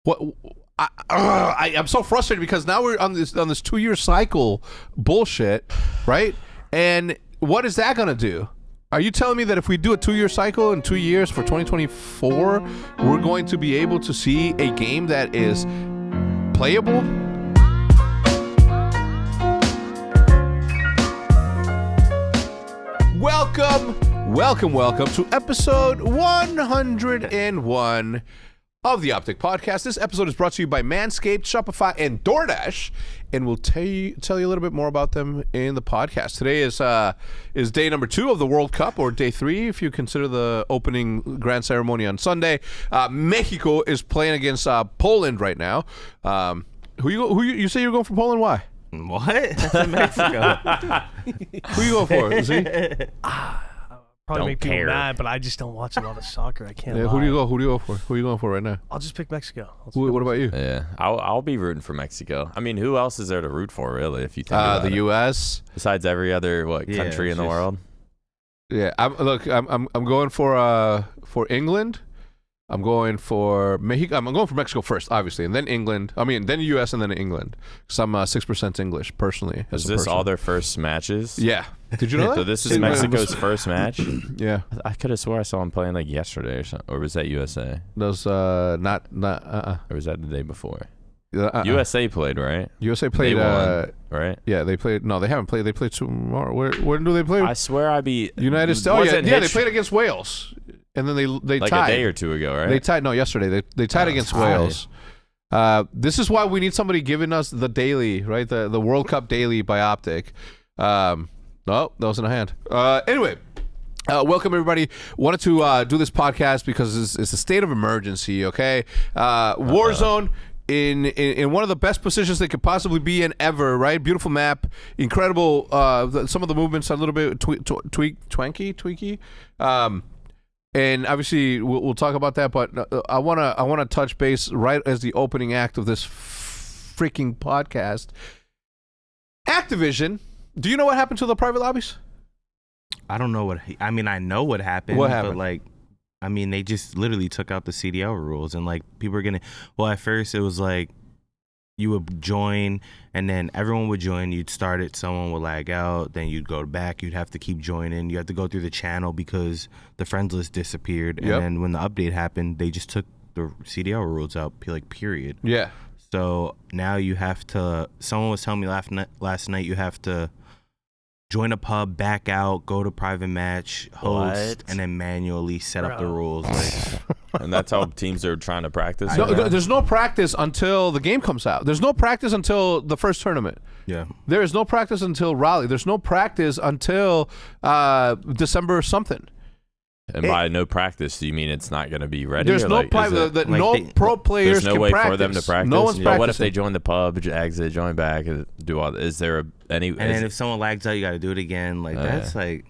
What? I'm so frustrated because now we're on this 2-year cycle bullshit, right? And what is that gonna do? Are you telling me that if we do a 2-year cycle in 2 years for 2024, we're going to be able to see a game that is playable? Welcome to episode 101 of the OpTic Podcast. This episode is brought to you by Manscaped, Shopify, and DoorDash, and we'll tell you a little bit more about them in the podcast. Today is day number 2 of the World Cup, or day 3 if you consider the opening grand ceremony on Sunday. Mexico is playing against Poland right now. Who you say you're going for Poland? Why? What? That's in Mexico. Who you going for? Z? Probably Don't make people care. mad, but I just don't watch a lot of soccer. I can't. Yeah, lie. who do you go for? Who are you going for right now? I'll just pick Mexico. What about you? Yeah, I'll be rooting for Mexico. I mean, who else is there to root for, really? If you think about The it? U.S. Besides every other country in the world. Yeah, I'm going for England. I'm going for Mexico. I'm going for Mexico first, obviously, and then England. I mean, then U.S. and then England. Because I'm 6% English personally. Is this all their first matches? Yeah. Did you know that? So this is Mexico's first match? Yeah. I could have swore I saw him playing like yesterday or something. Or was that USA? Those not. Or was that the day before? USA played, right? USA played. They won, right? Yeah, they played. No, they haven't played. They played tomorrow. When do they play? I swear United States. Oh yeah, they played against Wales, and then they like tied a day or two ago, right? They tied. No, yesterday they tied against Wales. This is why we need somebody giving us the daily, right? The World Cup daily by OpTic. No, that wasn't a hand. Anyway. Welcome everybody. Wanted to do this podcast because it's a state of emergency. Okay, Warzone in one of the best positions they could possibly be in ever. Right, beautiful map, incredible. Some of the movements are a little bit tweaky. And obviously we'll talk about that. But I wanna touch base right as the opening act of this freaking podcast. Activision. Do you know what happened to the private lobbies? I don't know I know what happened. What happened? But they just literally took out the CDL rules, and people are gonna. Well, at first it was you would join, and then everyone would join. You'd start it, someone would lag out, then you'd go back. You'd have to keep joining. You have to go through the channel because the friends list disappeared. Yep. And then when the update happened, they just took the CDL rules out. Period. Yeah. So now you have to. Someone was telling me last night you have to join a pub, back out, go to private match, host, and then manually set up the rules. And that's how teams are trying to practice. No, there's no practice until the game comes out. There's no practice until the first tournament. Yeah. There is no practice until Raleigh. There's no practice until December something. And by no practice, do you mean it's not going to be ready? There's no pro players there's no can way practice. for them to practice. No one's practicing. What if they join the pub, exit, join back, do all? Is there any? And then if someone lags out, you got to do it again. That's taxing.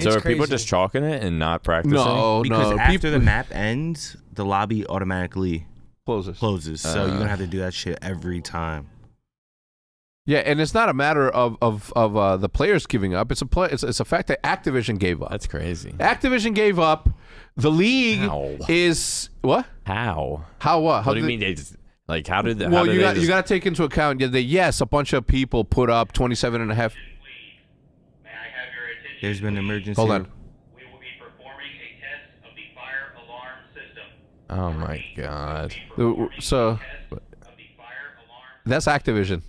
So are people just chalking it and not practicing? No, because after the map ends, the lobby automatically closes. So you're gonna have to do that shit every time. Yeah, and it's not a matter of the players giving up. It's a fact that Activision gave up. That's crazy. Activision gave up. The league is what? How? How what? What do you mean they just how did? Well, you got to take into account that yes, a bunch of people put up 27.5. May I have your attention? There's been an emergency. Hold on. We will be performing a test of the fire alarm system. Oh my god. So that's Activision.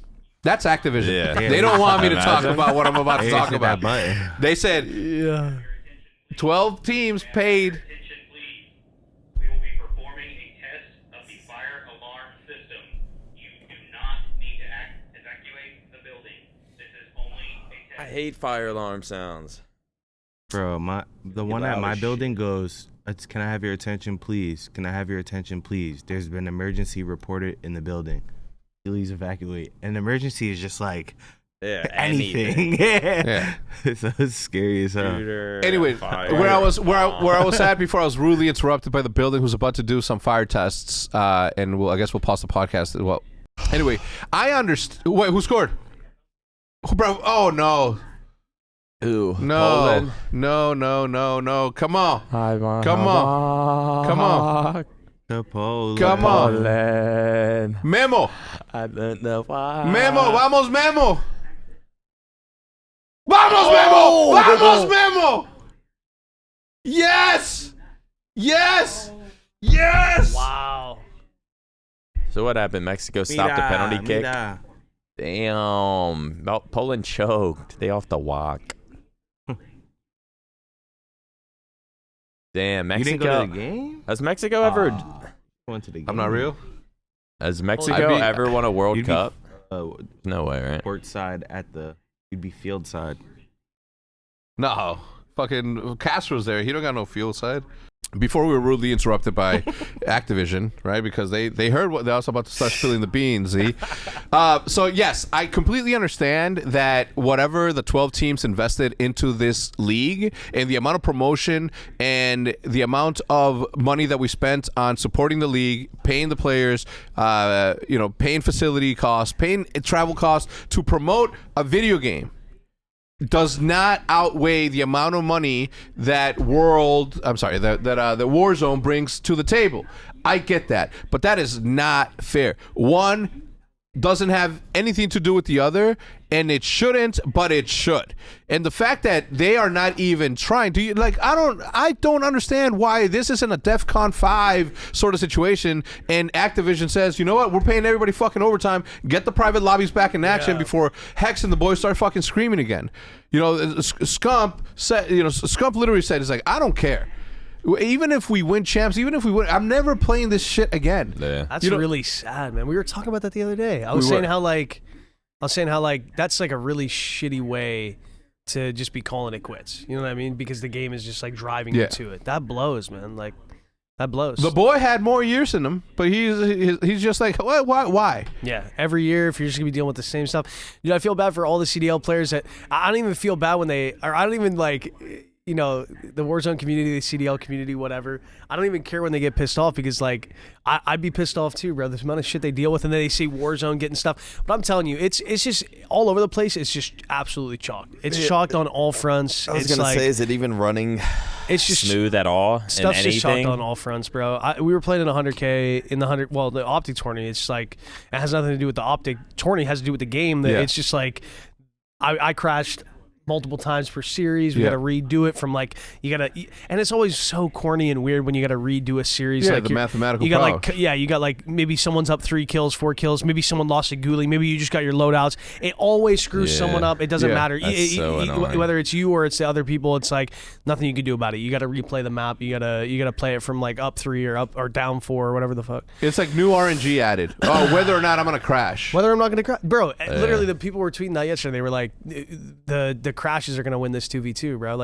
That's Activision. Yeah. They don't want me to talk about what I'm about to talk about. Button. They said 12 teams paid. Attention, please. We will be performing a test of the fire alarm system. You do not need to evacuate the building. This is only a test. I hate fire alarm sounds. Bro, the one at my building goes, can I have your attention, please? Can I have your attention, please? There's been an emergency reported in the building. Please evacuate. An emergency is just anything. Yeah. So it's scary as hell. Anyway, where I was at before, I was rudely interrupted by the building who's about to do some fire tests, and I guess we'll pause the podcast. Well, anyway, I understand. Wait, who scored? Bro, oh no. Ooh, No, Poland. no. Come on. Come on. Chipotle. Come on. Poland. Memo. I don't know why. Memo. Vamos, Memo. Vamos, Memo. Vamos, Memo. Yes. Yes. Yes. Wow. So what happened? Mexico stopped the penalty kick. Mira. Damn. Poland choked. They off the walk. Damn, You didn't Mexico. go to the game? Has Mexico ever? Went to the game. I'm not real. Has Mexico ever won a World You'd be- Cup? No way, right? Court side you'd be field side. No. Fucking Castro's there. He don't got no fuel side. Before we were rudely interrupted by Activision, right? Because they heard what they was about to start spilling the beans. See? So yes, I completely understand that whatever the 12 teams invested into this league and the amount of promotion and the amount of money that we spent on supporting the league, paying the players, paying facility costs, paying travel costs to promote a video game does not outweigh the amount of money that the Warzone brings to the table. I get that, but that is not fair. One doesn't have anything to do with the other, and it shouldn't, but it should. And the fact that they are not even trying to, I don't understand why this isn't a DEFCON 5 sort of situation, and Activision says, you know what, we're paying everybody fucking overtime, get the private lobbies back in action before HECZ and the boys start fucking screaming again. Scump said, Scump literally said, he's like, I don't care. Even if we win champs, I'm never playing this shit again. Yeah. That's really sad, man. We were talking about that the other day. I was saying how that's like a really shitty way to just be calling it quits. You know what I mean? Because the game is just like driving you to it. That blows, man. Like that blows. The boy had more years in him, but he's just like, why? Yeah, every year if you're just gonna be dealing with the same stuff. I feel bad for all the CDL players that I don't even feel bad when I don't even like. The Warzone community, the CDL community, whatever. I don't even care when they get pissed off because, I'd be pissed off too, bro. This amount of shit they deal with, and then they see Warzone getting stuff. But I'm telling you, it's just all over the place. It's just absolutely chalked. It's chalked on all fronts. I was gonna say, is it even running? It's just smooth at all. Stuff's just chalked on all fronts, bro. We were playing in 100K in the the OpTic tourney. It's like it has nothing to do with the OpTic tourney. It has to do with the game. It's just like I crashed multiple times per series. We got to redo it from and it's always so corny and weird when you got to redo a series. Yeah, the mathematical you got you got maybe someone's up 3 kills, 4 kills, maybe someone lost a ghoulie, maybe you just got your loadouts. It always screws someone up. It doesn't matter. Whether it's you or it's the other people, it's like nothing you can do about it. You got to replay the map. You gotta play it from up 3 or up or down 4 or whatever the fuck. It's like new RNG added. Whether or not I'm gonna crash. Whether I'm not gonna crash, bro. Literally, the people were tweeting that yesterday. They were like, the crashes are gonna win this 2v2, bro.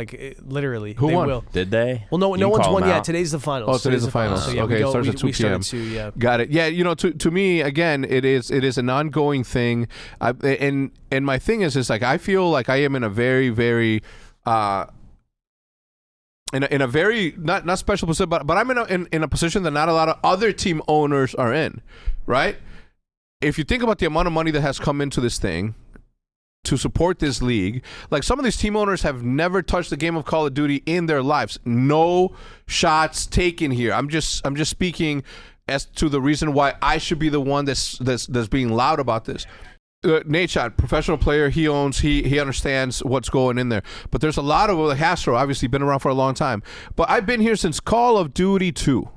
Literally, who won? Will. Did they? Well, no one's won yet. Today's the finals. Oh, today's the finals. So, yeah, okay, it starts at 2 p.m. Got it. Yeah, to me, again, it is an ongoing thing. And my thing is I feel like I am in a very, very in a very not special position, but I'm in a position that not a lot of other team owners are in, right? If you think about the amount of money that has come into this thing to support this league, some of these team owners have never touched the game of Call of Duty in their lives. No shots taken here. I'm just speaking as to the reason why I should be the one that's being loud about this. Nate Shot, professional player, he understands what's going in there. But there's a lot of Castro, obviously been around for a long time. But I've been here since Call of Duty 2.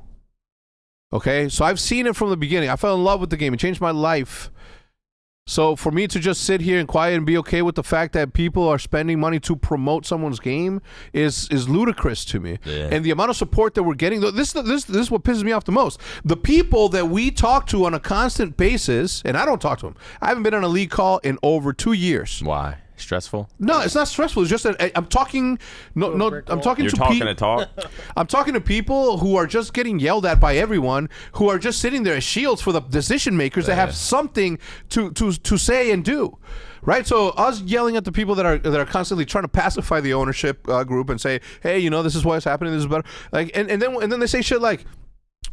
Okay, so I've seen it from the beginning. I fell in love with the game. It changed my life. So for me to just sit here and quiet and be okay with the fact that people are spending money to promote someone's game is ludicrous to me. Yeah. And the amount of support that we're getting, this is what pisses me off the most. The people that we talk to on a constant basis, and I don't talk to them. I haven't been on a league call in over 2 years. Why? Stressful? No, it's not stressful. It's just that I'm talking. I'm talking You're to talking to talk. I'm talking to people who are just getting yelled at by everyone, who are just sitting there as shields for the decision makers that have something to say and do. Right, so us yelling at the people that are constantly trying to pacify the ownership group and say, hey, this is why it's happening. This is better. And then they say shit like,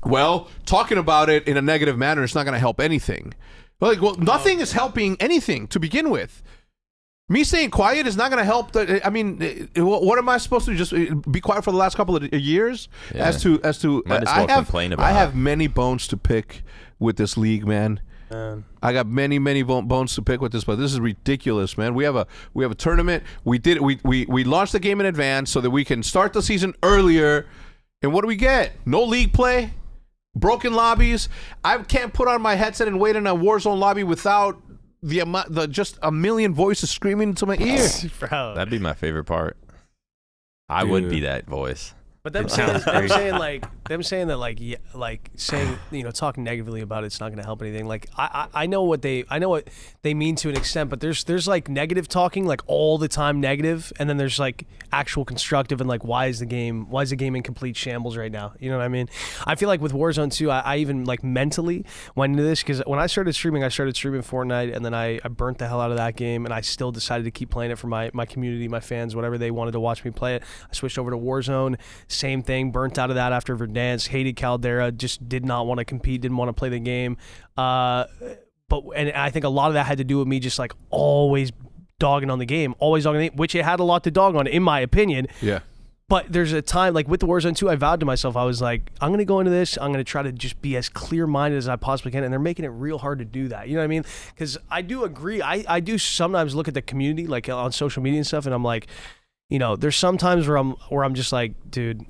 well, talking about it in a negative manner is not going to help anything. Well, nothing is helping anything to begin with. Me staying quiet is not going to help. I mean, what am I supposed to do? Just be quiet for the last couple of years? Yeah. As to, Might as well complain about I have it. many bones to pick with this league, man. I got many bones to pick with this, but this is ridiculous, man. We have a tournament. We launched the game in advance so that we can start the season earlier. And what do we get? No league play, broken lobbies. I can't put on my headset and wait in a Warzone lobby without just a million voices screaming into my ear. Bro. That'd be my favorite part. I would be that voice. But them saying that talking negatively about it's not going to help anything. Like I know what they mean to an extent, but there's like negative talking like all the time negative, and then there's like actual constructive and like why is the game in complete shambles right now? You know what I mean? I feel like with Warzone 2, I even like mentally went into this because when I started streaming Fortnite, and then I burnt the hell out of that game, and I still decided to keep playing it for my community, my fans, whatever they wanted to watch me play it. I switched over to Warzone. Same thing, burnt out of that after Verdansk, hated Caldera, just did not want to compete, didn't want to play the game. And I think a lot of that had to do with me just like always dogging on the game, which it had a lot to dog on, in my opinion. Yeah. But there's a time, like with the Warzone 2, I vowed to myself, I was like, I'm going to go into this, I'm going to try to just be as clear-minded as I possibly can, and they're making it real hard to do that. You know what I mean? Because I do agree, I do sometimes look at the community, like on social media and stuff, and I'm like, you know, there's some times where I'm just like, dude,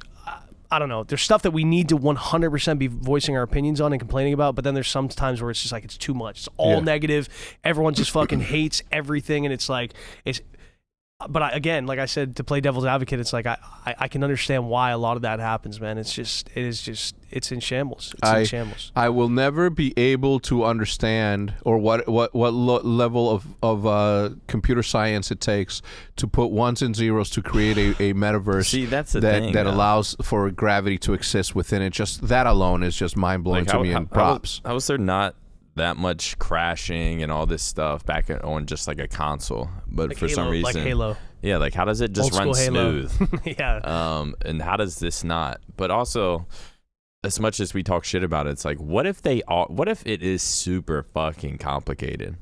I don't know. There's stuff that we need to 100% be voicing our opinions on and complaining about, but then there's some times where it's just like it's too much. It's all negative. Everyone just fucking hates everything, and it's like it's. But again, like I said, to play devil's advocate, it's like I can understand why a lot of that happens, man. It's in shambles. It's in shambles. I will never be able to understand or what level of computer science it takes to put ones and zeros to create a metaverse. See, that's the thing, that allows for gravity to exist within it. Just that alone is just mind blowing to me. And props. How was there not that much crashing and all this stuff back on just like a console, but like for Halo, some reason, like Halo. Yeah, like how does it just run smooth? Yeah. And how does this not? But also, as much as we talk shit about it, it's like, what if it is super fucking complicated,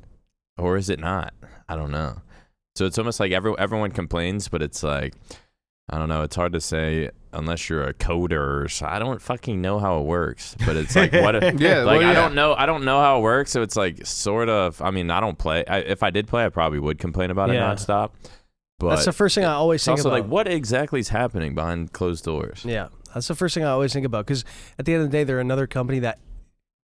or is it not? I don't know. So it's almost like everyone complains, but it's like, I don't know. It's hard to say unless you're a coder. So I don't fucking know how it works. But it's like, what if? I don't know how it works. So it's like sort of. I mean, I don't play. If I did play, I probably would complain about it nonstop. But that's the first thing I always think about. Also, like, what exactly is happening behind closed doors? Yeah, that's the first thing I always think about. Because at the end of the day, they're another company that,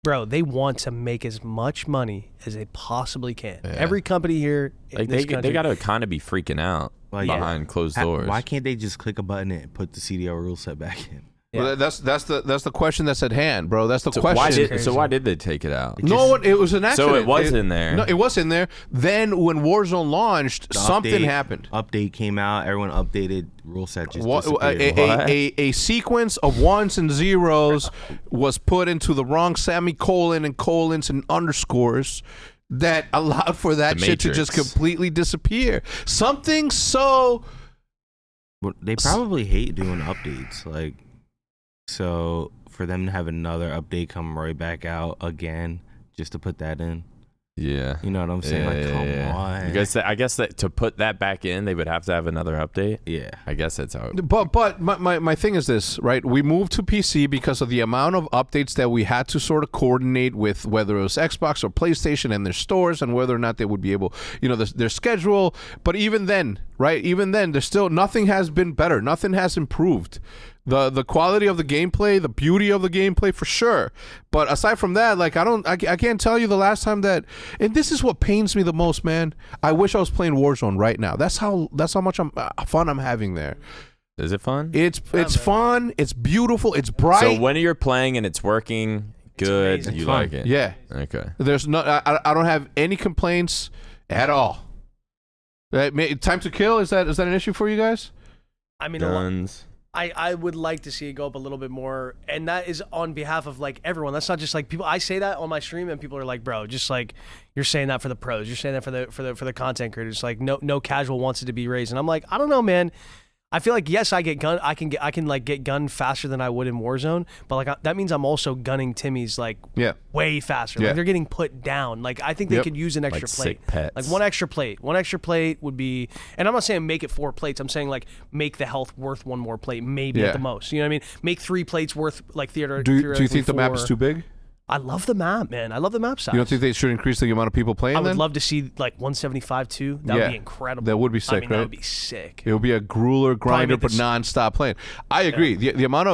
bro, they want to make as much money as they possibly can. Yeah. Every company here, like they got to kind of be freaking out. Behind closed doors. Why can't they just click a button and put the CDL rule set back in? Yeah. Well, that's the question that's at hand, bro. That's the question. Why did they take it out? It was an accident. So it was in there. No, it was in there. Then when Warzone launched, something happened. Update came out. Everyone updated. Rule set just disappeared. A sequence of ones and zeros was put into the wrong semicolon and colons and underscores that allowed for that shit to just completely disappear. Something so. Well, they probably hate doing updates, like, so for them to have another update come right back out again just to put that in. Yeah, you know what I'm saying? Come on. I guess that to put that back in, they would have to have another update. Yeah, I guess that's how. But my thing is this, right? We moved to PC because of the amount of updates that we had to sort of coordinate with, whether it was Xbox or PlayStation and their stores, and whether or not they would be able, their schedule. But even then, right? Even then, there's still nothing has been better. Nothing has improved. The quality of the gameplay, the beauty of the gameplay, for sure. But aside from that, like I can't tell you the last time that, and this is what pains me the most, man. I wish I was playing Warzone right now. That's how much fun I'm having there. Is it fun? It's fun. It's beautiful. It's bright. So when you're playing and it's working good, you like it? Yeah. Okay. There's no. I don't have any complaints at all. Time to kill, is that an issue for you guys? I mean, guns. I would like to see it go up a little bit more, and that is on behalf of like everyone. That's not just like people. I say that on my stream, and people are like, "Bro, just like you're saying that for the pros. You're saying that for the content creators. Like no casual wants it to be raised." And I'm like, I don't know, man. I feel like yes, I can like get gunned faster than I would in Warzone, but like that means I'm also gunning Timmy's like way faster. Yeah. Like they're getting put down. Like I think they could use an extra Like plate. sick pets. Like one extra plate would be, and I'm not saying make it 4 plates. I'm saying like make the health worth 1 more plate, maybe at the most. You know what I mean? Make 3 plates worth like theater. Do you think the map is too big? I love the map, man. I love the map size. You don't think they should increase the amount of people playing? I would then? love to see like 175 too. That would be incredible. That would be sick, I mean, right? That would be sick. It would be a grueler grinder, make but this- non-stop playing. I agree. The amount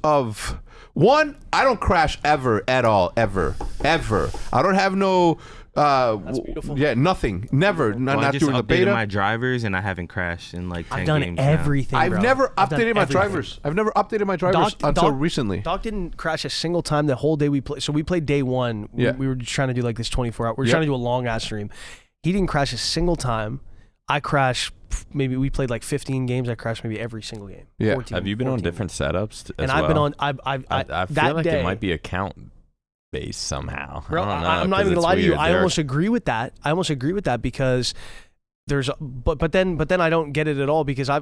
of one, I don't crash ever at all, ever. I don't have no. That's beautiful. Yeah, nothing. Never. Not I just during the updated beta. my drivers and I haven't crashed in like 10 I've done games now. everything. I've bro. never I've done updated my everything. drivers. I've never updated my drivers until recently. Doc didn't crash a single time the whole day we played. So we played day 1. Yeah. We were just trying to do like this 24-hour. We were trying to do a long ass stream. He didn't crash a single time. I crashed. Maybe we played like 15 games. I crashed maybe every single game. Yeah. 14, Have you been on 14 different setups? And as I've been well? on. I I that feel like day, it might be account based somehow. Bro, I don't know, I'm not 'cause even gonna it's lie to you. weird. I There are- almost agree with that because there's but then I don't get it at all because I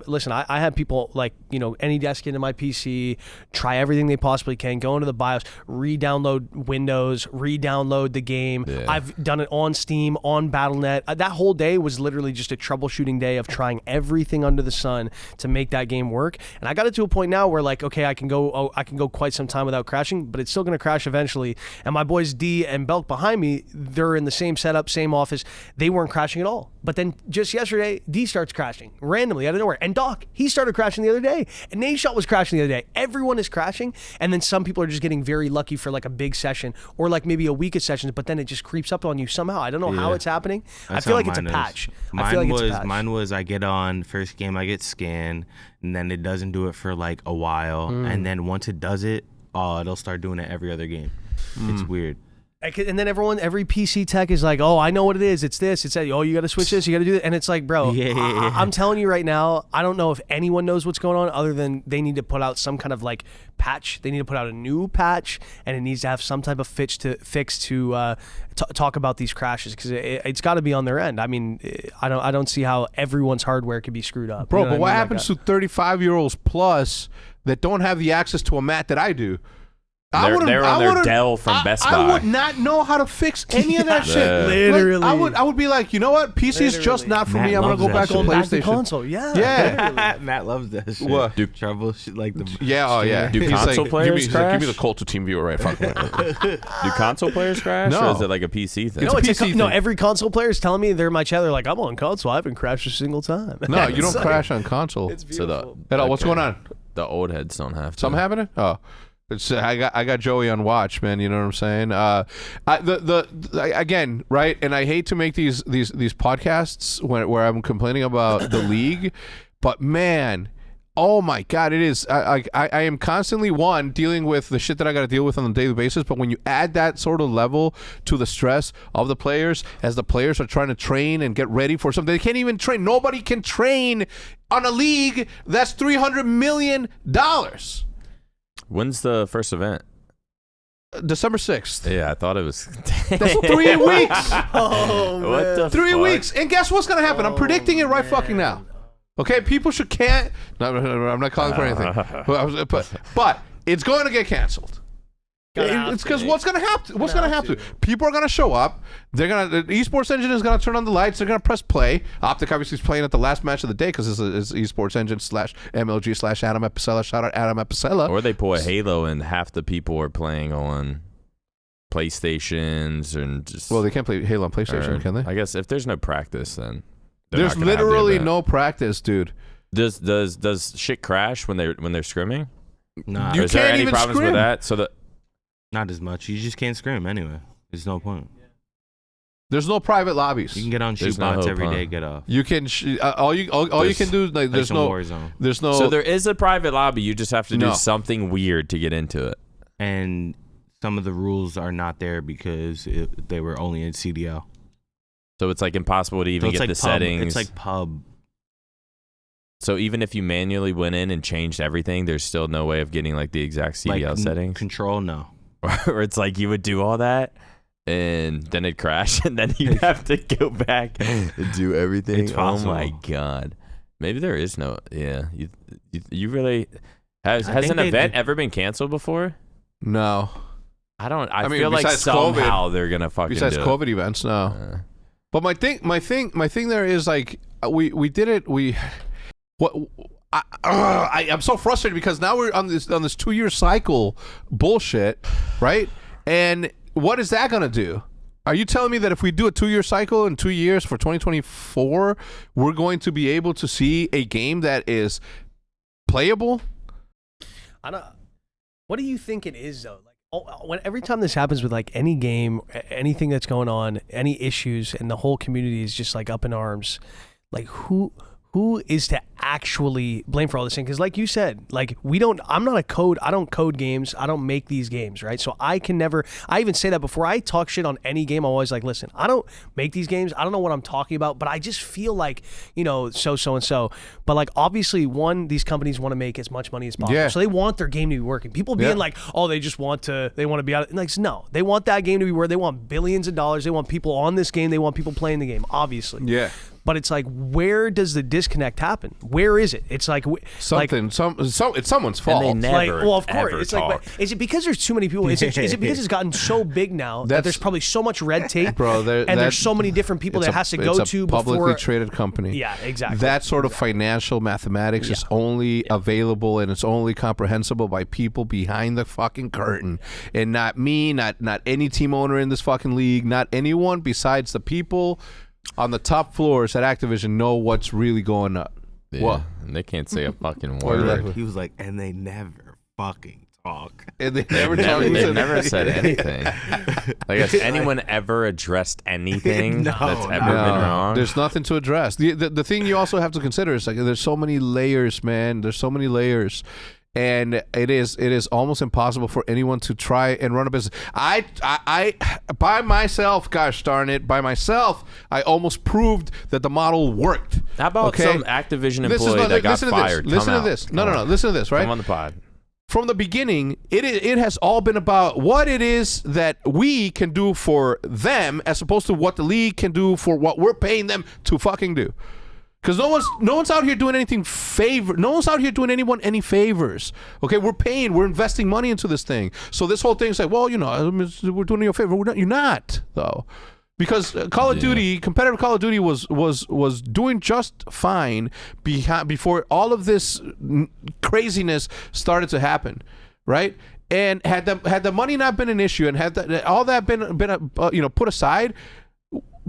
have people like, you know, any desk into my PC, try everything they possibly can, go into the BIOS, re-download Windows, re-download the game. Yeah. I've done it on Steam, on Battle.net. That whole day was literally just a troubleshooting day of trying everything under the sun to make that game work. And I got it to a point now where like, okay, I can go quite some time without crashing, but it's still going to crash eventually. And my boys D and Belk behind me, they're in the same setup, same office. They weren't crashing at all. But then just yesterday, D starts crashing randomly out of nowhere. And Doc, he started crashing the other day. And Nashot was crashing the other day. Everyone is crashing. And then some people are just getting very lucky for like a big session or like maybe a week of sessions, but then it just creeps up on you somehow. I don't know how it's happening. That's I feel how like it's a mine is. patch. Mine was I get on first game, I get scanned, and then it doesn't do it for like a while, and then once it does it, it'll start doing it every other game. It's weird. And then every PC tech is like, oh, I know what it is. It's this. It's that. Oh, you got to switch this. You got to do that. And it's like, bro, I'm telling you right now, I don't know if anyone knows what's going on other than they need to put out some kind of like patch. They need to put out a new patch, and it needs to have some type of fix to talk about these crashes because it's got to be on their end. I mean, I don't see how everyone's hardware could be screwed up. Bro, You know but what I mean? happens to 35-year-olds plus that don't have the access to a mat that I do? They're on their Dell from Best Buy. I would not know how to fix any of that shit. Literally. Like, I would be like, you know what? PC is just not for me. I'm gonna go back to Go back to PlayStation. console. Yeah. Yeah. Matt loves that shit. What? Do trouble shit like the Yeah, oh yeah. Do He's console like, players he's like, give me the crash? Cult to Team Viewer, right? Fuck me. Do console players crash? No. Or is it like a PC thing? No, It's a it's PC no. thing. Every console player is telling me they're in my chat. They're like, I'm on console. I haven't crashed a single time. No, you don't It's like- crash on console. It's So beautiful. What's going on? The old heads don't have to. Something happening? Oh. I got Joey on watch, man. You know what I'm saying? Again, right? And I hate to make these podcasts where I'm complaining about the league, but man, oh my God, it is. I am constantly dealing with the shit that I got to deal with on a daily basis. But when you add that sort of level to the stress of the players, as the players are trying to train and get ready for something, they can't even train. Nobody can train on a league that's $300 million. When's the first event? December 6th. Yeah, I thought it was. That's 3 weeks. Oh, What the 3 fuck? weeks. And guess what's going to happen? I'm predicting it right fucking now. Okay, people can't. No, I'm not calling for anything. But it's going to get canceled. It's because what's going to happen? What's going to happen? People are going to show up. The esports engine is going to turn on the lights. They're going to press play. OpTic obviously is playing at the last match of the day because it's esports engine /MLG /Adam Epicella. Shout out Adam Epicella. Or they pull a Halo and half the people are playing on PlayStations and just. Well, they can't play Halo on PlayStation, can they? I guess if there's no practice, then they're There's not gonna have the literally event. no practice, dude. Does shit crash when they're scrimming? Nah, You Is there can't any even problems scrim. with that? So not as much. You just can't scrim anyway. There's no point. There's no private lobbies. You can get on There's shoot no bots hope, every huh? day. Get off. You can all you can do like there's Like no Warzone. there's no So there is a private lobby. You just have to do No. something weird to get into it. And some of the rules are not there because they were only in CDL. So it's like impossible to So even it's get like the pub. settings. It's like pub. So even if you manually went in and changed everything, there's still no way of getting like the exact CDL Like settings. Control, no. Or it's like you would do all that and then it'd crash and then you'd have to go back and do everything. It's Oh possible. my God. Maybe there is no. Yeah, you really has I think an they event do. ever been canceled before? No. I mean, feel like besides somehow COVID- they're gonna fucking Besides do COVID events, no. it. But my thing there is like we did it. I'm so frustrated because now we're on this 2-year cycle bullshit, right? And what is that gonna do? Are you telling me that if we do a 2-year cycle in 2 years for 2024, we're going to be able to see a game that is playable? I don't. What do you think it is though? Like, every time this happens with like any game, anything that's going on, any issues, and the whole community is just like up in arms. Like who is to actually blame for all this thing? Because like you said, like I don't code games. I don't make these games, right? So I can never, I even say that before I talk shit on any game, I'm always like, listen, I don't make these games. I don't know what I'm talking about, but I just feel like, so. But like, obviously, these companies want to make as much money as possible. Yeah. So they want their game to be working. People being like, oh, they want to be out. Like, no, they want that game to be worth. They want billions of dollars. They want people on this game. They want people playing the game, obviously. Yeah. But it's like, where does the disconnect happen? Where is it? It's like it's someone's fault. And they never, like, well, of course, ever it's talk. like, but is it because there's too many people? Is it because it's gotten so big now that there's probably so much red tape, Bro, there's so many different people that it has to go to publicly before traded company. Yeah, exactly. That sort of financial mathematics is only available and it's only comprehensible by people behind the fucking curtain, and not me, not any team owner in this fucking league, not anyone besides the people on the top floors at Activision know what's really going on. Yeah, What? and they can't say a fucking What is word. that? He was like, and they never fucking talk. And they never They never said anything. Like, has anyone ever addressed anything No, that's ever no. been wrong? There's nothing to address. The thing you also have to consider is like there's so many layers, man. There's so many layers. And it is almost impossible for anyone to try and run a business. I by myself, gosh darn it, by myself, I almost proved that the model worked. How about some Activision employee that got fired? Listen to this. No. Listen to this, right? Come on the pod. From the beginning, it has all been about what it is that we can do for them as opposed to what the league can do for what we're paying them to fucking do. Because no one's out here doing anything no one's out here doing anyone any favors. Okay, we're investing money into this thing. So this whole thing is like, well, we're doing you a favor. You're not though, because Call of Duty, competitive Call of Duty was doing just fine before all of this craziness started to happen, right? And had the money not been an issue, and had all that been put aside,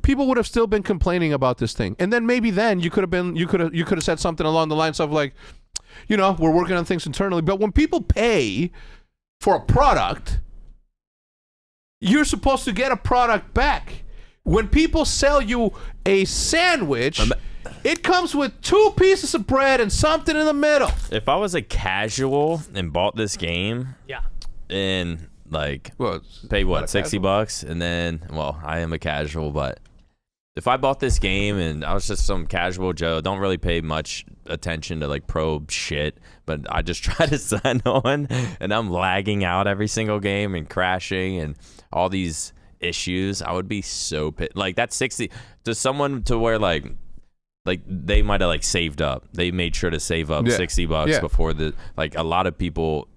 people would have still been complaining about this thing. And then maybe you could have said something along the lines of like, we're working on things internally. But when people pay for a product, you're supposed to get a product back. When people sell you a sandwich, it comes with 2 pieces of bread and something in the middle. If I was a casual and bought this game, Yeah. and like Well, pay what, not a $60, and then, well, I am a casual, but if I bought this game and I was just some casual Joe, don't really pay much attention to like pro shit, but I just try to sign on, and I'm lagging out every single game and crashing and all these issues, I would be so pissed. Like, that's 60 to someone to where like they might have like saved up. They made sure to save up $60 before a lot of people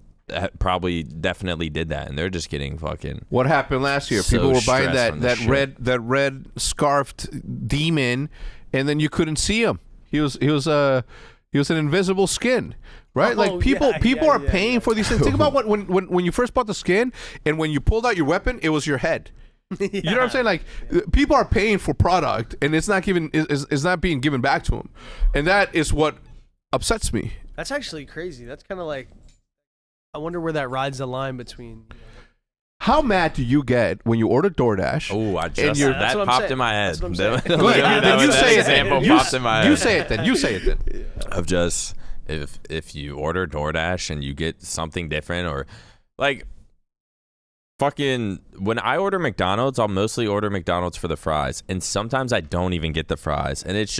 probably definitely did that, and they're just getting fucking. What happened last year? So People were buying that red scarfed demon, and then you couldn't see him. He was an invisible skin, right? Like people are paying for these things. Think about when you first bought the skin, and when you pulled out your weapon, it was your head. You know what I'm saying? Like, people are paying for product, and it's not being given back to them, and that is what upsets me. That's actually crazy. That's kind of like, I wonder where that rides the line between. How mad do you get when you order DoorDash? Oh, That's that what I'm popped saying. in my head. That's what I'm saying. Go ahead. Then you say it. Example Then. popped in my head. You say it then. You say it then. Of just if you order DoorDash and you get something different, or like fucking when I order McDonald's, I'll mostly order McDonald's for the fries, and sometimes I don't even get the fries, and it's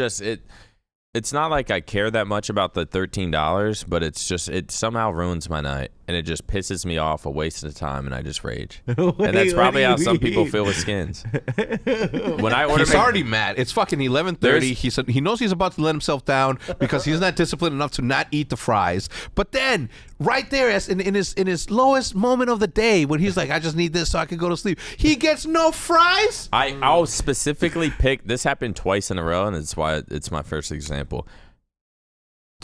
it's not like I care that much about the $13, but it's just it somehow ruins my night, and it just pisses me off, a waste of time, and I just rage. And that's probably how some people feel with skins. When I order, He's already mad. It's fucking 11:30. He said he knows he's about to let himself down because he's not disciplined enough to not eat the fries. But then, right there, as in his lowest moment of the day, when he's like, "I just need this so I can go to sleep," he gets no fries. I'll specifically pick. This happened twice in a row, and it's why it's my first example.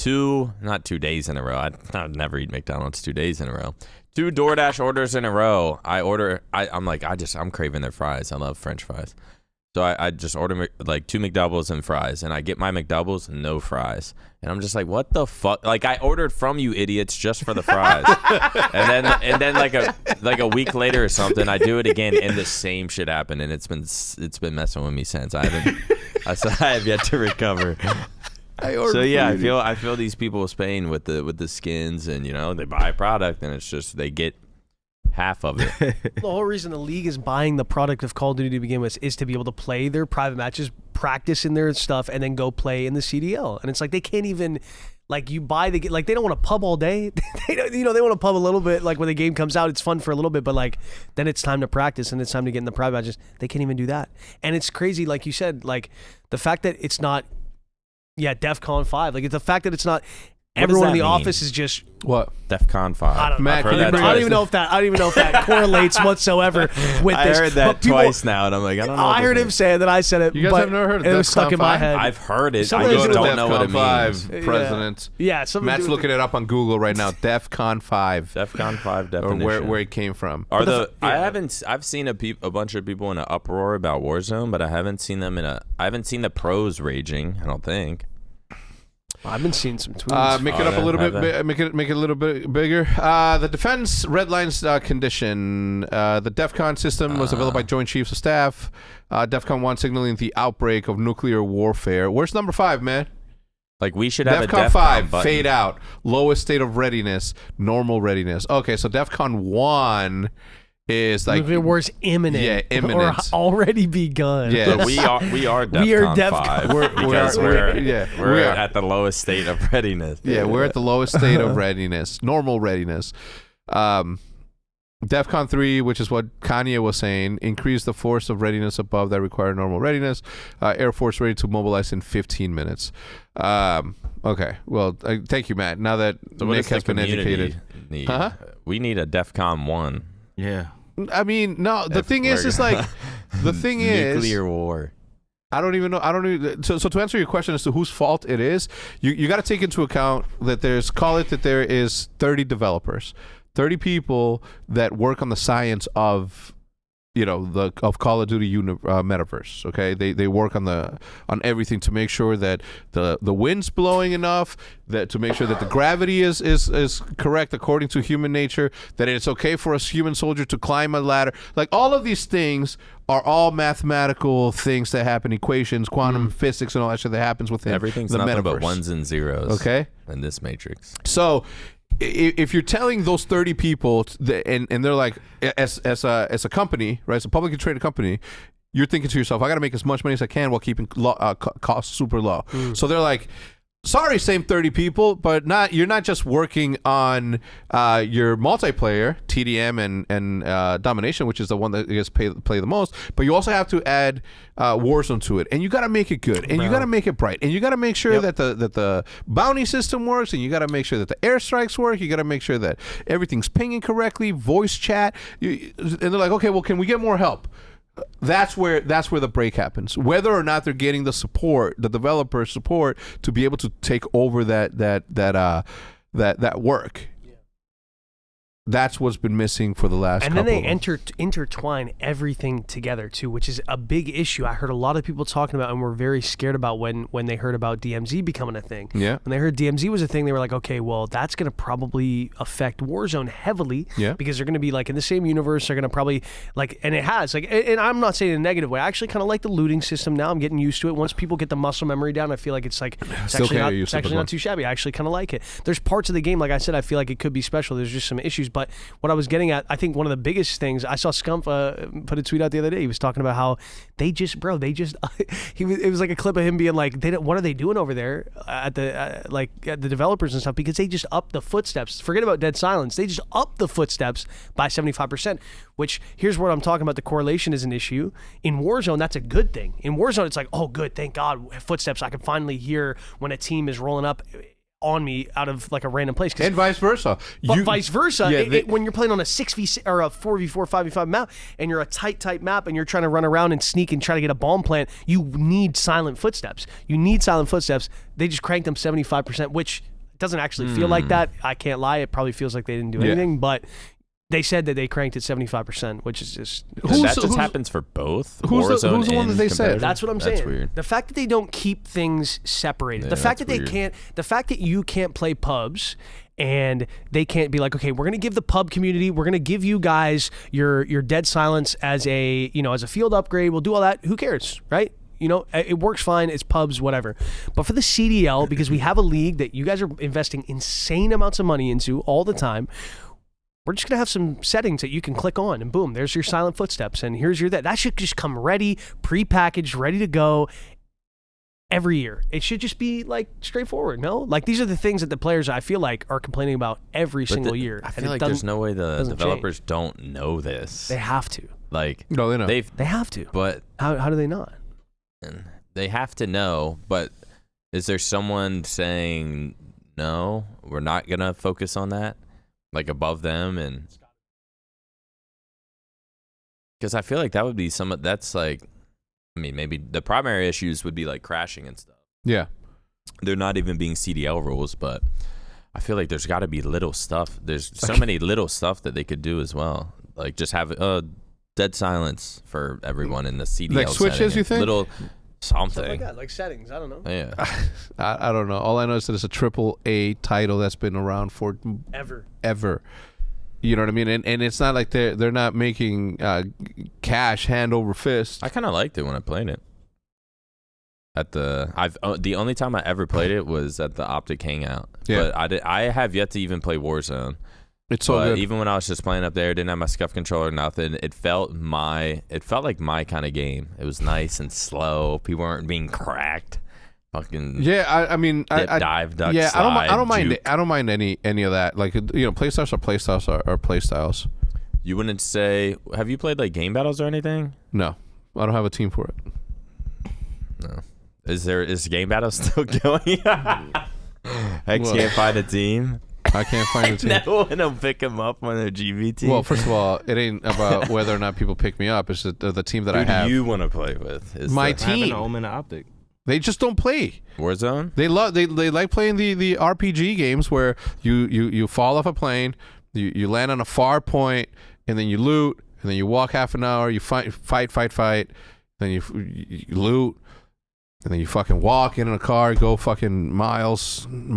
Not 2 days in a row. I'd never eat McDonald's 2 days in a row. 2 DoorDash orders in a row. I'm craving their fries. I love French fries. So I just order like 2 McDoubles and fries, and I get my McDoubles, no fries. And I'm just like, what the fuck? Like, I ordered from you idiots just for the fries. and then like a week later or something, I do it again, and the same shit happened, and it's been messing with me since. I have yet to recover. So yeah, I feel these people's pain with the skins, and they buy a product, and it's just they get half of it. The whole reason the league is buying the product of Call of Duty to begin with is to be able to play their private matches, practice in their stuff, and then go play in the CDL. And it's like they can't even you buy they don't want to pub all day. They want to pub a little bit. Like when the game comes out, it's fun for a little bit, but then it's time to practice and it's time to get in the private matches. They can't even do that. And it's crazy, like you said, the fact that it's not. Yeah, DEFCON 5. It's the fact that it's not. Everyone in the office is just what? DEFCON 5. I don't know. Matt, I don't even know if that correlates whatsoever with this. I heard that twice now, and I'm like, I don't know. I heard him say it, then I said it. You guys have never heard of it was stuck in my head. I've heard it. Somebody I just don't know what it DEFCON 5 means. president. Yeah, Matt's looking it up on Google right now. DEFCON 5. DEFCON 5 Or definition. where it came from. I've seen a bunch of people in an uproar about Warzone, but I haven't seen the pros raging, I don't think. I've been seeing some tweets. Make it up a little bit. Make it a little bit bigger. The defense red lines condition. The DEFCON system was developed by Joint Chiefs of Staff. DEFCON 1 signaling the outbreak of nuclear warfare. Where's number 5, man? We should have DEFCON a DEFCON 5. button. Fade out. Lowest state of readiness. Normal readiness. Okay, so DEFCON 1 is nuclear war's imminent. Yeah, imminent. Or already begun. Yeah. But we are DEFCON We are 5 DEFCON. we're at the lowest state of readiness. Yeah, we're at the lowest state of readiness. Normal readiness. DEFCON 3, which is what Kanye was saying, increase the force of readiness above that required normal readiness. Air Force ready to mobilize in 15 minutes. Okay, well, thank you, Matt. Now that Nick has been educated. We need a DEFCON 1. Yeah. I mean, no, the thing is the thing is nuclear war. I don't even know. So to answer your question as to whose fault it is, you got to take into account that there is 30 developers, 30 people that work on the science of of Call of Duty metaverse. Okay, they work on everything to make sure that the wind's blowing enough, that to make sure that the gravity is correct according to human nature, that it's okay for a human soldier to climb a ladder. All of these things are all mathematical things that happen, equations, quantum physics, and all that shit that happens within Everything's the nothing metaverse. but ones and zeros. Okay, in this matrix. So if you're telling those 30 people and they're like, as a company, right, as a publicly traded company, you're thinking to yourself, I got to make as much money as I can while keeping costs super low. So they're like, sorry, same 30 people, but you're not just working on your multiplayer, TDM and Domination, which is the one that gets play the most, but you also have to add Warzone to it, and you got to make it good, and you got to make it bright, and you got to make sure that the bounty system works, and you got to make sure that the airstrikes work, you got to make sure that everything's pinging correctly, voice chat, and they're like, okay, well, can we get more help? That's where the break happens. Whether or not they're getting the support, the developer support, to be able to take over that work. That's what's been missing for the last couple. And then they intertwine everything together too, which is a big issue. I heard a lot of people talking about, and were very scared about when they heard about DMZ becoming a thing. Yeah. When they heard DMZ was a thing, they were like, okay, well, that's going to probably affect Warzone heavily. Yeah. Because they're going to be in the same universe. They're going to probably and it has and I'm not saying in a negative way. I actually kind of like the looting system now. I'm getting used to it. Once people get the muscle memory down, I feel like it's actually not too shabby. I actually kind of like it. There's parts of the game, like I said, I feel like it could be special. There's just some issues. But what I was getting at, I think one of the biggest things, I saw Scump put a tweet out the other day. He was talking about how it was like a clip of him being like, what are they doing over there at the developers and stuff, because they just upped the footsteps. Forget about Dead Silence. They just upped the footsteps by 75%, which here's what I'm talking about. The correlation is an issue. In Warzone, that's a good thing. In Warzone, it's like, oh, good, thank God, footsteps. I can finally hear when a team is rolling up on me out of like a random place. And vice versa. But vice versa, when you're playing on a 6v6 or a 4v4, 5v5 map, and you're a tight map, and you're trying to run around and sneak and try to get a bomb plant, you need silent footsteps. They just cranked them 75%, which doesn't actually feel like that. I can't lie. It probably feels like they didn't do anything, but they said that they cranked it 75%, which is just... That just happens for both who's the one that they said? competitive? That's what I'm saying. That's weird. The fact that they don't keep things separated. Yeah, the fact that that's they weird. can't... The fact that you can't play pubs and they can't be like, okay, we're going to give the pub community, we're going to give you guys your Dead Silence as a field upgrade. We'll do all that. Who cares, right? It works fine. It's pubs, whatever. But for the CDL, because we have a league that you guys are investing insane amounts of money into all the time, we're just going to have some settings that you can click on, and boom, there's your silent footsteps, and here's your that. That should just come ready, pre-packaged, ready to go every year. It should just be like straightforward, no? Like, these are the things that the players, I feel like, are complaining about every single year. I feel like there's no way the developers don't know this. They have to. Like, no, they know. They have to. But how do they not? They have to know, but is there someone saying, no, we're not going to focus on that? Like above them, and because I feel like that would be that's like, I mean, maybe the primary issues would be like crashing and stuff. Yeah, they're not even being CDL rules, but I feel like there's got to be little stuff. There's so many little stuff that they could do as well. Like just have Dead Silence for everyone in the CDL. Like switches, you think? Little something Stuff like that, like settings. I don't know. Yeah, I don't know. All I know is that it's a AAA title that's been around for ever. You know what I mean? And it's not like they're not making cash hand over fist. I kind of liked it when I played it. The only time I ever played it was at the OpTic Hangout. Yeah. But I have yet to even play Warzone. It's so good. Even when I was just playing up there, didn't have my scuff controller, nothing. It felt like my kind of game. It was nice and slow. People weren't being cracked. Fucking I mean, dive, duck, yeah, slide, I don't mind. juke. I don't mind any of that. Like, playstyles are playstyles. You wouldn't say? Have you played like game battles or anything? No, I don't have a team for it. No. Is game battles still going? Hex can't find a team. I can't find a team. No one will pick him up on their GB team. Well, first of all, it ain't about whether or not people pick me up. It's the team that I have. Who do you want to play with? Is My I have team. an Omen OpTic. They just don't play. Warzone? They like playing the RPG games where you fall off a plane, you land on a far point, and then you loot, and then you walk half an hour, you fight, then you loot, and then you fucking walk in a car, go fucking miles, and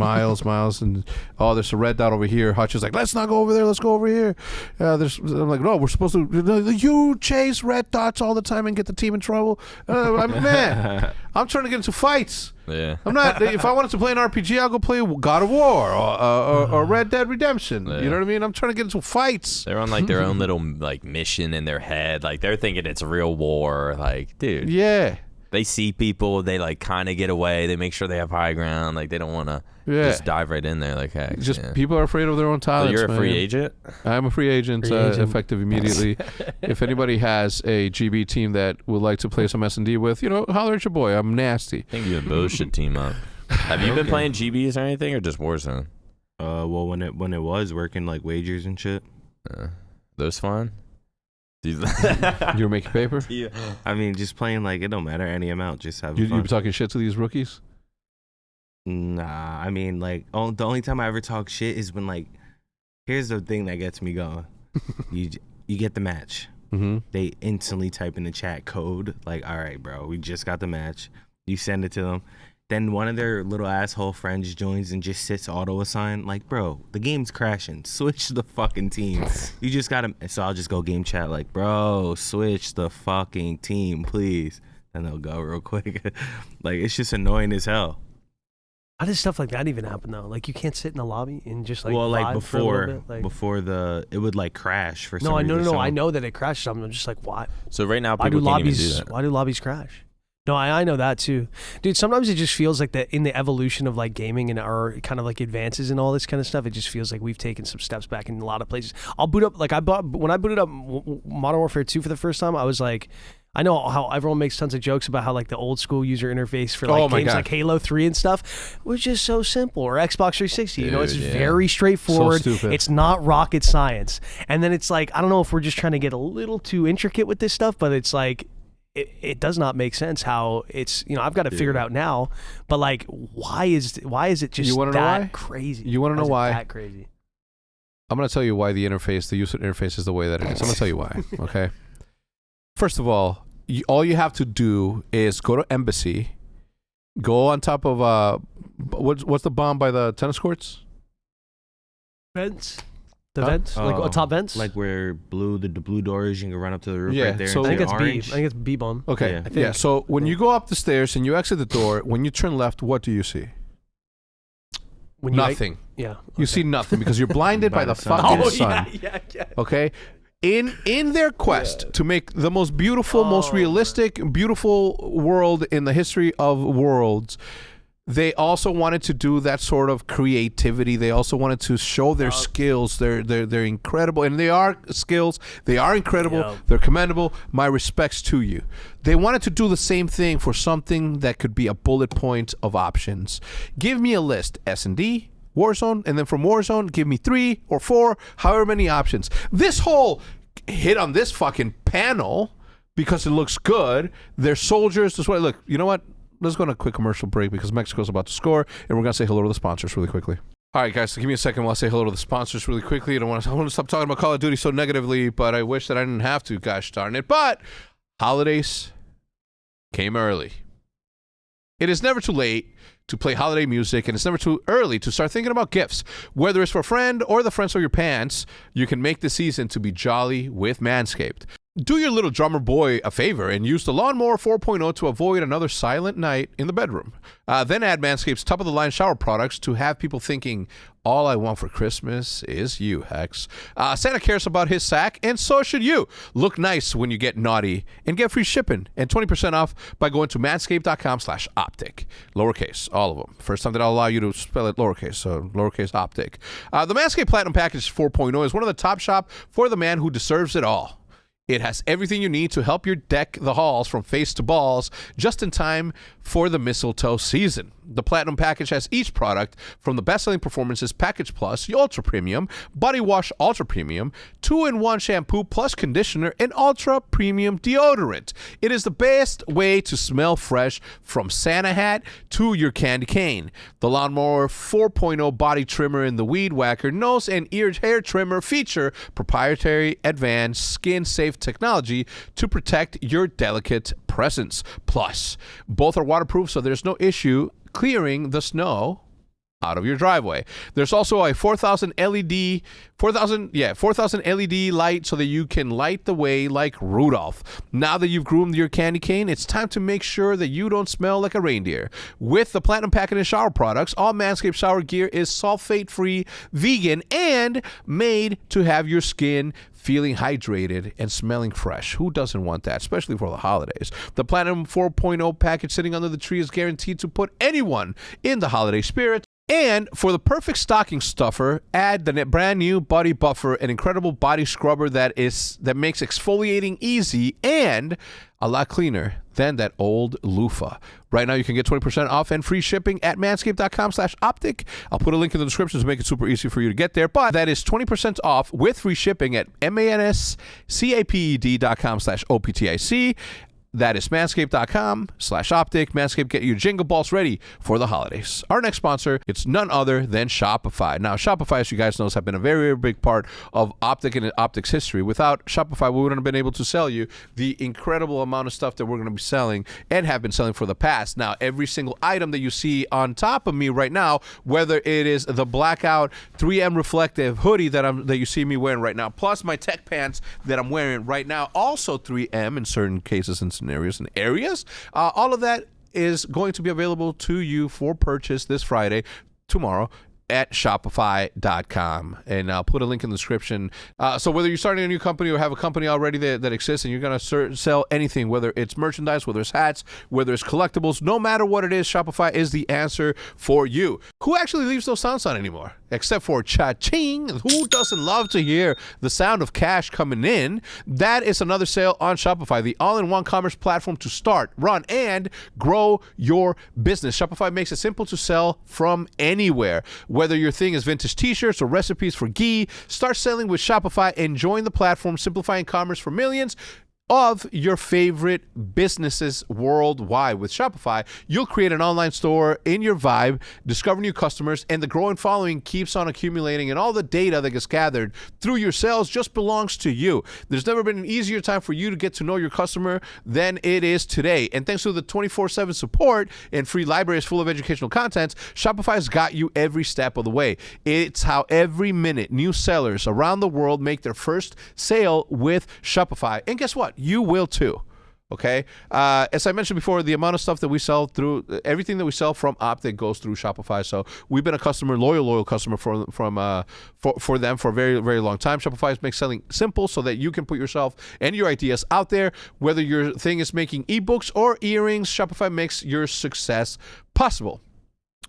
there's a red dot over here. Hutch is like, let's not go over there, let's go over here. I'm like, no, we're supposed to. You chase red dots all the time and get the team in trouble. Man, I'm trying to get into fights. Yeah. I'm not. If I wanted to play an RPG, I'll go play God of War or Red Dead Redemption. Yeah. You know what I mean? I'm trying to get into fights. They're on like their own little like mission in their head. Like they're thinking it's real war. Like, dude. Yeah. They see people, they like kind of get away. They make sure they have high ground. Like they don't want to just dive right in there. Like, heck, People are afraid of their own So talents. you're a man. free agent? I'm a free agent, effective immediately. If anybody has a GB team that would like to play some S&D with, holler at your boy. I'm nasty. I think you and MBoZe should team up. Have you been playing GBs or anything, or just Warzone? Well, when it was working like wagers and shit. Those fun? You were making paper? Yeah. I mean, just playing like it don't matter any amount, just have You fun. be talking shit to these rookies? Nah, I mean, like the only time I ever talk shit is when like, here's the thing that gets me going. you get the match. Mm-hmm. They instantly type in the chat code like, all right, bro, we just got the match. You send it to them. Then one of their little asshole friends joins and just sits auto assign. Like, bro, the game's crashing. Switch the fucking team. You just gotta. So I'll just go game chat like, bro, switch the fucking team, please. And they'll go real quick. Like, it's just annoying as hell. How does stuff like that even happen though? Like you can't sit in the lobby and just like well, like vibe for a little bit? Like, before it would like crash for some no, reason. no. I know that it crashed. I'm just like, why? So right now, Why do people can't even do lobbies? that. Why do lobbies crash? No, I know that too, dude. Sometimes it just feels like that in the evolution of like gaming and our kind of like advances and all this kind of stuff. It just feels like we've taken some steps back in a lot of places. I'll boot up when I booted up Modern Warfare 2 for the first time. I was like, I know how everyone makes tons of jokes about how like the old school user interface for like games like Halo 3 and stuff was just so simple, or Xbox 360. Dude, it's very straightforward. So stupid. It's not rocket science. And then it's like, I don't know if we're just trying to get a little too intricate with this stuff, but it's like, it does not make sense how it's, I've got it figured out now, but like, why is it just You wanna know that why? crazy? You want to know why? That crazy. I'm going to tell you why the user interface is the way that it is. I'm going to tell you why, okay? First of all you have to do is go to Embassy, go on top of, what's the bomb by the tennis courts? Vents? The vents? Like top vents? Like where the blue doors, you can run up to the roof Yeah, right there. so- and I think see it's orange. B. I think it's B-bomb. Okay, Yeah. I think. yeah. So when you go up the stairs and you exit the door, when you turn left, what do you see? When you Nothing. yeah. You see nothing because you're blinded by By the the sun. fucking Oh, sun. yeah. Okay, in their quest to make the most beautiful, most realistic, beautiful world in the history of worlds, they also wanted to do that sort of creativity. They also wanted to show their skills. They're incredible, and they are skills. They are incredible. Yeah. They're commendable. My respects to you. They wanted to do the same thing for something that could be a bullet point of options. Give me a list: S&D, Warzone, and then from Warzone, give me 3 or 4, however many options. This whole hit on this fucking panel because it looks good. They're soldiers. This way. Look, you know what? Let's go on a quick commercial break because Mexico's about to score, and we're gonna say hello to the sponsors really quickly. All right, guys, so give me a second while I say hello to the sponsors really quickly. I want to stop talking about Call of Duty so negatively, but I wish that I didn't have to. Gosh darn it! But holidays came early. It is never too late to play holiday music, and it's never too early to start thinking about gifts. Whether it's for a friend or the friends of your pants, you can make the season to be jolly with Manscaped. Do your little drummer boy a favor and use the Lawnmower 4.0 to avoid another silent night in the bedroom. Then add Manscaped's top-of-the-line shower products to have people thinking, all I want for Christmas is you, Hex. Santa cares about his sack, and so should you. Look nice when you get naughty and get free shipping and 20% off by going to manscaped.com/optic. Lowercase, all of them. First time that I'll allow you to spell it lowercase, so lowercase optic. The Manscaped Platinum Package 4.0 is one of the top shop for the man who deserves it all. It has everything you need to help you deck the halls from face to balls just in time for the mistletoe season. The Platinum Package has each product from the best-selling Performances Package Plus, the Ultra Premium, Body Wash Ultra Premium, 2-in-1 shampoo plus conditioner, and Ultra Premium deodorant. It is the best way to smell fresh from Santa hat to your candy cane. The Lawnmower 4.0 body trimmer and the Weed Whacker nose and ear hair trimmer feature proprietary advanced skin-safe technology to protect your delicate presence. Plus, both are waterproof, so there's no issue clearing the snow out of your driveway. There's also a 4,000 LED light so that you can light the way like Rudolph. Now that you've groomed your candy cane, it's time to make sure that you don't smell like a reindeer. With the Platinum Package and shower products, all Manscaped shower gear is sulfate-free, vegan, and made to have your skin feeling hydrated and smelling fresh. Who doesn't want that, especially for the holidays? The Platinum 4.0 package sitting under the tree is guaranteed to put anyone in the holiday spirit. And for the perfect stocking stuffer, add the brand new Body Buffer, an incredible body scrubber that makes exfoliating easy and a lot cleaner than that old loofah. Right now, you can get 20% off and free shipping at manscaped.com/optic. I'll put a link in the description to make it super easy for you to get there. But that is 20% off with free shipping at manscaped.com/optic. That is manscaped.com/optic. Manscaped, get your jingle balls ready for the holidays. Our next sponsor, it's none other than Shopify. Now, Shopify, as you guys know, has been a very, very big part of Optic and Optic's history. Without Shopify, we wouldn't have been able to sell you the incredible amount of stuff that we're going to be selling and have been selling for the past. Now, every single item that you see on top of me right now, whether it is the blackout 3M reflective hoodie that you see me wearing right now, plus my tech pants that I'm wearing right now, also 3M in certain cases and scenarios and areas. All of that is going to be available to you for purchase this Friday, tomorrow, at Shopify.com. And I'll put a link in the description. So whether you're starting a new company or have a company already that exists and you're going to sell anything, whether it's merchandise, whether it's hats, whether it's collectibles, no matter what it is, Shopify is the answer for you. Who actually leaves those sounds on anymore? Except for cha-ching. Who doesn't love to hear the sound of cash coming in? That is another sale on Shopify, the all-in-one commerce platform to start, run, and grow your business. Shopify makes it simple to sell from anywhere. Whether your thing is vintage t-shirts or recipes for ghee, start selling with Shopify and join the platform simplifying commerce for millions of your favorite businesses worldwide. With Shopify, you'll create an online store in your vibe, discover new customers, and the growing following keeps on accumulating, and all the data that gets gathered through your sales just belongs to you. There's never been an easier time for you to get to know your customer than it is today. And thanks to the 24/7 support and free libraries full of educational content, Shopify's got you every step of the way. It's how every minute new sellers around the world make their first sale with Shopify. And guess what? You will too. Okay. As I mentioned before, the amount of stuff that we sell through, everything that we sell from OpTic goes through Shopify. So we've been a customer, loyal customer for them for a very, very long time. Shopify makes selling simple so that you can put yourself and your ideas out there. Whether your thing is making ebooks or earrings, Shopify makes your success possible.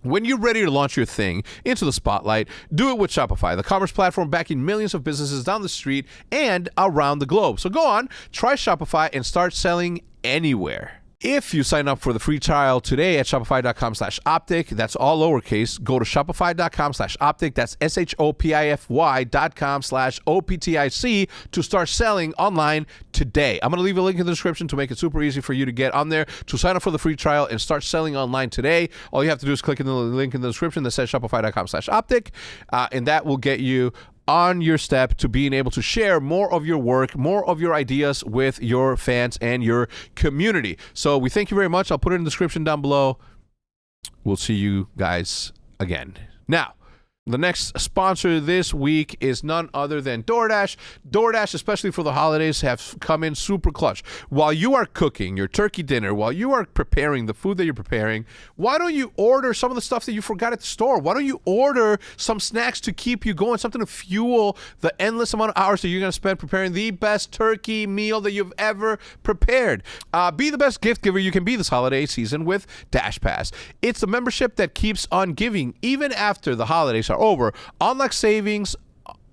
When you're ready to launch your thing into the spotlight, do it with Shopify, the commerce platform backing millions of businesses down the street and around the globe. So go on, try Shopify and start selling anywhere. If you sign up for the free trial today at shopify.com/optic, that's all lowercase, go to shopify.com/optic, that's shopify.com/optic to start selling online today. I'm going to leave a link in the description to make it super easy for you to get on there, to sign up for the free trial and start selling online today. All you have to do is click in the link in the description that says shopify.com/optic, and that will get you on your step to being able to share more of your work, more of your ideas with your fans and your community. So we thank you very much. I'll put it in the description down below. We'll see you guys again. Now, the next sponsor this week is none other than DoorDash. DoorDash, especially for the holidays, have come in super clutch. While you are cooking your turkey dinner, while you are preparing the food that you're preparing, why don't you order some of the stuff that you forgot at the store? Why don't you order some snacks to keep you going, something to fuel the endless amount of hours that you're going to spend preparing the best turkey meal that you've ever prepared? Be the best gift giver you can be this holiday season with Dash Pass. It's the membership that keeps on giving even after the holidays are over. Unlock savings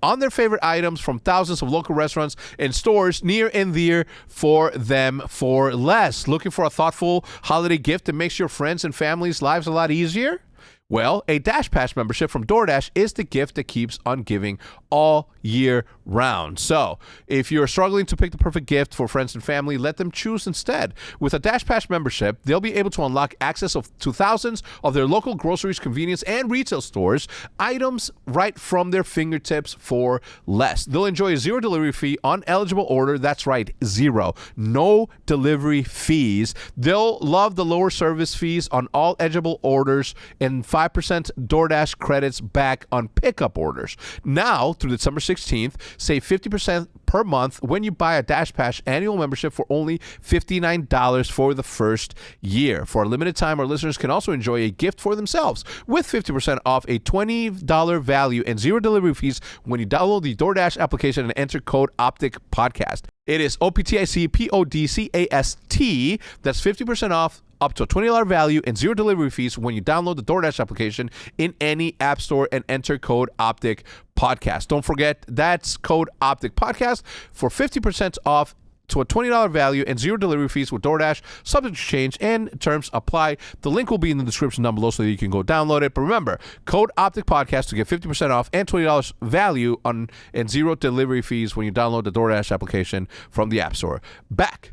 on their favorite items from thousands of local restaurants and stores near and dear for them for less. Looking for a thoughtful holiday gift that makes your friends and family's lives a lot easier? Well, a Dash Pass membership from DoorDash is the gift that keeps on giving all year round. So, if you're struggling to pick the perfect gift for friends and family, let them choose instead. With a Dash Pass membership, they'll be able to unlock access to thousands of their local groceries, convenience, and retail stores, items right from their fingertips for less. They'll enjoy a $0 delivery fee on eligible order. That's right, 0. No delivery fees. They'll love the lower service fees on all eligible orders and 5% DoorDash credits back on pickup orders. Now, through December 16th, save 50% per month when you buy a Dash Pass annual membership for only $59 for the first year. For a limited time, our listeners can also enjoy a gift for themselves with 50% off a $20 value and 0 delivery fees when you download the DoorDash application and enter code OpTic Podcast. It is OpTic Podcast. That's 50% off, up to a $20 value and 0 delivery fees when you download the DoorDash application in any app store and enter code OpTic Podcast. Don't forget, that's code OpTic Podcast for 50% off to a $20 value and 0 delivery fees with DoorDash. Subject to change and terms apply. The link will be in the description down below so that you can go download it. But remember, code OpTic Podcast to get 50% off and $20 value on and 0 delivery fees when you download the DoorDash application from the App Store. Back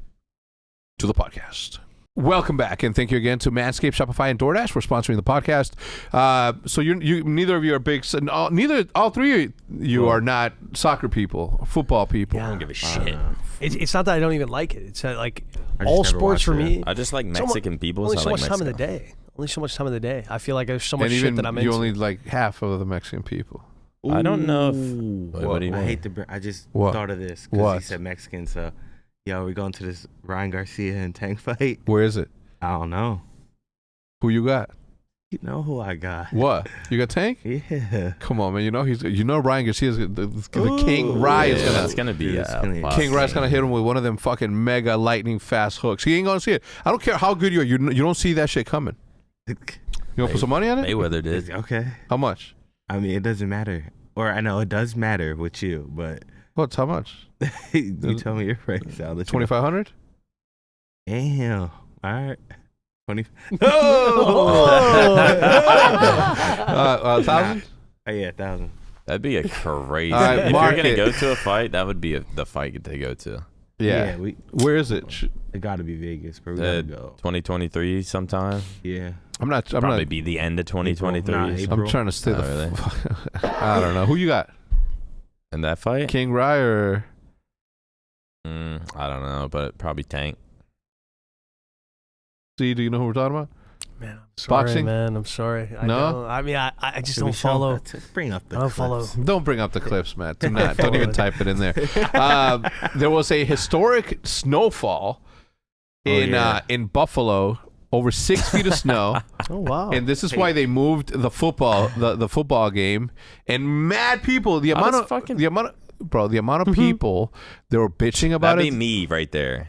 to the podcast. Welcome back, and thank you again to Manscaped, Shopify, and DoorDash for sponsoring the podcast. So you neither of you are big. All three of you are not soccer people, football people. I don't give a shit. It's not that I don't even like it. It's like I just all never sports for watched me. I just like Mexican people. Only So so I much like time in the Mexico. day. Only so much time in the day. I feel like there's so much And shit even that I'm you into. only like half of the Mexican people. I don't know if. Ooh. What do you I mean? hate to. I just What? thought of this What? because he said Mexican. So, we're going to this Ryan Garcia and Tank fight. Where is it? I don't know. Who you got? You know who I got? What? You got Tank? Yeah. Come on, man. You know Ryan Garcia's the King Rye is gonna. That's gonna be King Rye's gonna hit him with one of them fucking mega lightning fast hooks. He ain't gonna see it. I don't care how good you are. You don't see that shit coming. You want to put some money on it? Mayweather did. Okay. How much? I mean, it doesn't matter. Or I know it does matter with you, but What's how much? you tell me your price. I'll let you know. 2,500. Damn. All right. 20. Oh! 1,000. Oh yeah, 1,000. That'd be a crazy. All right, if you're mark gonna it. go to a fight, that would be the fight to go to. Yeah. Where is it? It got to be Vegas, but we gotta go. 2023 sometime. Yeah. I'm Probably be the end of 2023. Nah, April. I'm trying to stay Oh, really? I don't know. Who you got? In that fight? King Rye or I don't know, but probably Tank. C? Do you know who we're talking about? Man, I'm sorry, Boxing? man. I'm sorry. I No? know. I mean, I just Should we don't show- follow. Bring up the I don't clips. follow. Don't bring up the clips, Matt. Do not. Follow Don't even it. type it in there. There was a historic snowfall in Buffalo, over 6 feet of snow. Oh wow. And this is why they moved the football game. And mad people, the amount of people that were bitching about That'd it. be me right there.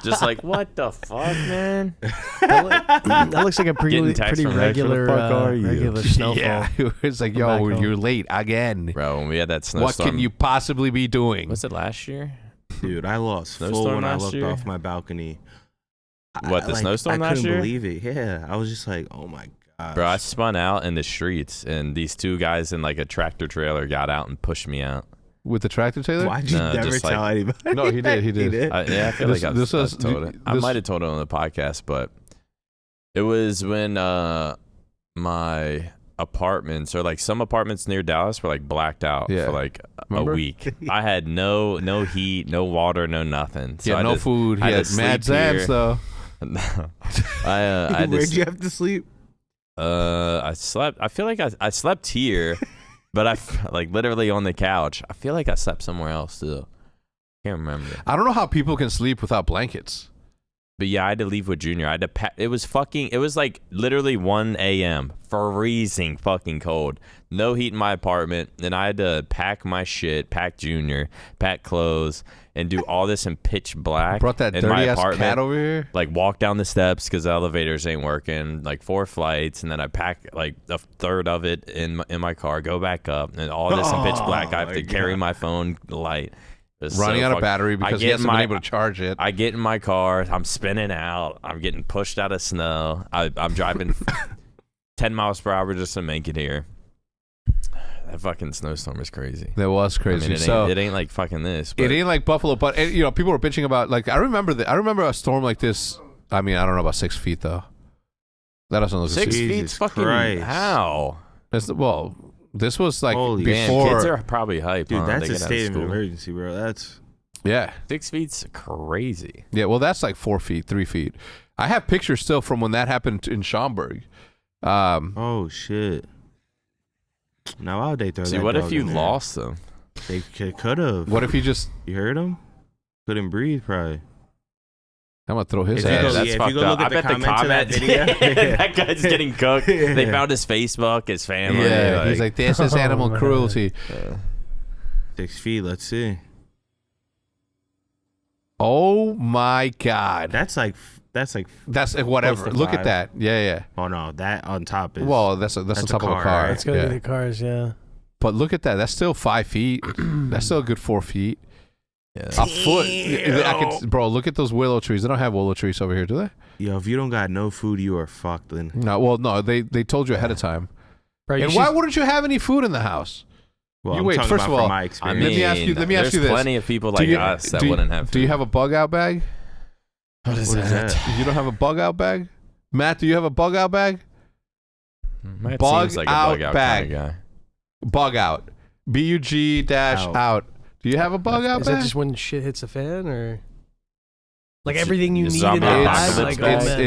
Just like, what the fuck, man? that looks like a Getting text pretty from Rex, where the regular, fuck are you? regular snowfall. Yeah, it's like, Come yo, back home. you're late again. Bro, when we had that What snowstorm. can you possibly be doing? Was it last year? Dude, I lost full Snowstorm when I last looked year? off my balcony. What, the snowstorm last I year? couldn't believe it. Yeah, I was just like, oh my god. Bro, I spun out in the streets, and these two guys in like a tractor trailer got out and pushed me out. With the tractor trailer? Why'd you No, never just tell like- anybody? No, he did. He did. Yeah, I feel This- like I this was- told it. I this- might have told it on the podcast, but it was when my apartments, or like some apartments near Dallas, were like blacked out Yeah. for like Remember? a week. I had no heat, no water, no nothing. So Yeah, I no just- food. He I had to mad sleep Zans, here. though. I had Where'd to, you have to sleep? I slept. I feel like I slept here, but like literally on the couch. I feel like I slept somewhere else too. Can't remember. I don't know how people can sleep without blankets. But yeah, I had to leave with Junior. I had to it was like literally 1 a.m. freezing fucking cold. No heat in my apartment. And I had to pack my shit, pack Junior, pack clothes, and do all this in pitch black. Brought that in my dirty ass apartment. cat over here. Like walk down the steps because the elevators ain't working. Like 4 flights, and then I pack like a third of it in my car. Go back up, and all this in pitch black. I have my to carry God. my phone light. It's Running so out of fucking- battery I because he get hasn't been able to charge it. I get in my car. I'm spinning out. I'm getting pushed out of snow. I'm driving 10 miles per hour just to make it here. That fucking snowstorm is crazy. That was I crazy. mean, it ain't like fucking this. But It ain't like Buffalo, but people were bitching about, like, I remember a storm like this. I mean, I don't know about 6 feet though. That doesn't look 6 Jesus feet's fucking Christ. how? Well, this was like Holy Damn, before. kids are probably hype. Dude, huh? that's They a get out state of school. emergency, bro. That's Yeah, 6 feet's crazy. yeah. Well, that's like 4 feet, 3 feet. I have pictures still from when that happened in Schaumburg. oh shit. Now why would they throw See, that what if dog you in there? lost them? They could have. What if he just? You heard him? Couldn't breathe, probably. I'm gonna throw his If you ass. go- That's if you fucked go up. look at I the bet the comments of that comment. video- that guy's getting cooked. They found his Facebook, his family. Yeah, he's like, this is animal man. cruelty. 6 feet. Let's see. Oh my god. That's like That's whatever. Close to Look at 5. that. Yeah. Oh no, that on top is. Well, that's on that's a top of a car, car. right? It's gonna Yeah. be the cars, yeah. But look at that. That's still 5 feet. That's still a good 4 feet. Yeah. A foot. Bro, look at those willow trees. They don't have willow trees over here, do they? Yo, if you don't got no food, you are fucked. Then No. Well, no. They told you ahead of time. Bro, you And should- why wouldn't you have any food in the house? well, You I'm wait, talking first about of from all, my I experience. mean, Let me ask you there's this. plenty of people Do like you- us that do you- wouldn't have. Do you have a bug out bag? What is What is that? that? You don't have a bug out bag? Matt, do you have a bug out bag? Matt Bug seems like a out bug out bag. kind of guy. Bug out. BUG- out. Do you have a bug out Is that bag? just when shit hits the fan, or like It's everything you a need in zombie that apocalypse bag? Like, bag. oh, man.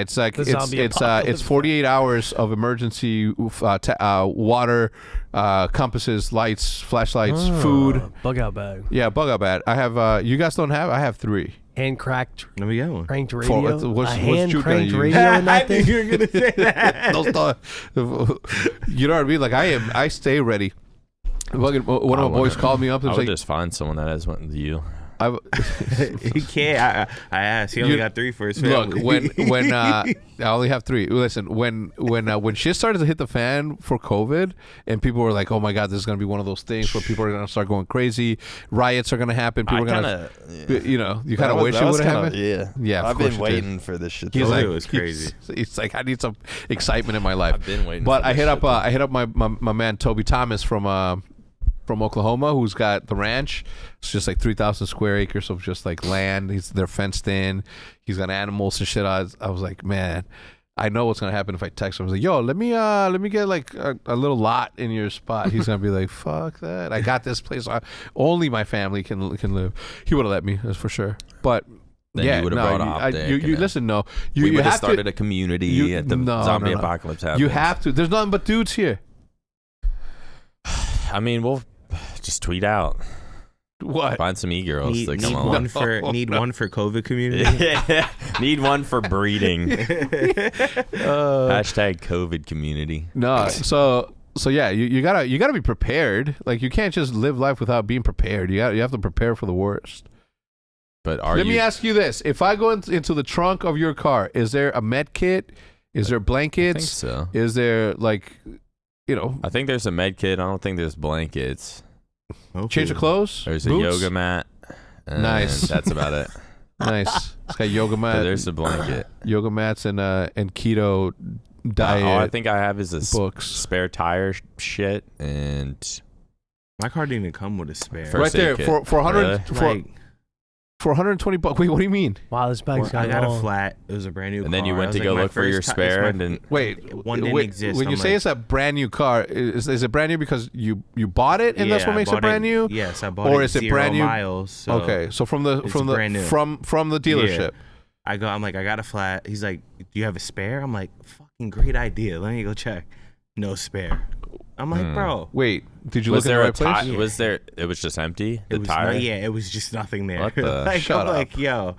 It's like The it's zombie apocalypse 48 hours of emergency water, compasses, lights, flashlights, Oh, food. bug out bag. Yeah, bug out bag. I have. You guys don't have. I have 3. hand cracked Let me get one. cranked For- radio. what's a hand you gonna cranked use? radio in that thing. you were gonna say that. Those you know what I mean? Like I stay ready. Fucking one of my boys called me up and I was would like, just find someone that has one with you. He can't. I asked. He only You- got 3 for his look, family. when I only have 3. Listen, when shit started to hit the fan for COVID, and people were like, "Oh my God, this is gonna be one of those things where people are gonna start going crazy, riots are gonna happen, people are gonna, you know, you kind of wish it would have happened." Yeah. Yeah, of I've course been you did. waiting for this shit. He's to like, it was crazy. It's like I need some excitement in my life. I've been waiting. But for I this hit shit, up my man Toby Thomas from Oklahoma, who's got the ranch. It's just like 3,000 square acres of just like land. They're fenced in. He's got animals and shit. I was like, man, I know what's gonna happen if I text him. I was like, yo, let me get like a little lot in your spot. He's gonna be like, fuck that. I got this place. Only my family can live. He would have let me, that's for sure. But Then yeah, you would have no, brought OpTic you and listen. No, you we would have have started to. a community at the zombie apocalypse happens. You have to. There's nothing but dudes here. I mean, we'll just tweet out. What? Find some e-girls Need, to need come on. one for one for COVID community. Need one for breeding. Uh, Hashtag COVID community. No, so yeah, you gotta be prepared. Like you can't just live life without being prepared. You have to prepare for the worst. But are Let you? me ask you this: if I go into the trunk of your car, is there a med kit? Is there I think blankets? so. Is there like, you know, I think there's a med kit. I don't think there's blankets. change of clothes? There's boots? a yoga mat. And Nice. That's about it. Nice. It's got yoga But mat. there's a blanket. Yoga mats and keto diet. All I think I have is a books. spare tire shit and My car didn't even come with a spare. First Right there aid kit. for 100 Really? for 120 bucks. Wait, what do you mean? Wow, this bag's I got a long. flat. It was a brand new car. and then you I went was to like, go my look for your first ti- spare it's and my- then Wait, One didn't exist. When you I'm say like- it's a brand new car, is it brand new because you bought it and that's Yeah, what I makes it bought brand new? Yes, I bought Or it. is it 0 brand new? miles. So Okay, so from the it's brand new. from the dealership. I'm like, I got a flat. He's like, do you have a spare? I'm like, fucking great idea. Let me go check. No spare. I'm like, bro. Wait, did you was look in there the a right place? tire? Was there? It was just empty. The It was tire. it was just nothing there. What the- like, Shut I'm up. like, yo,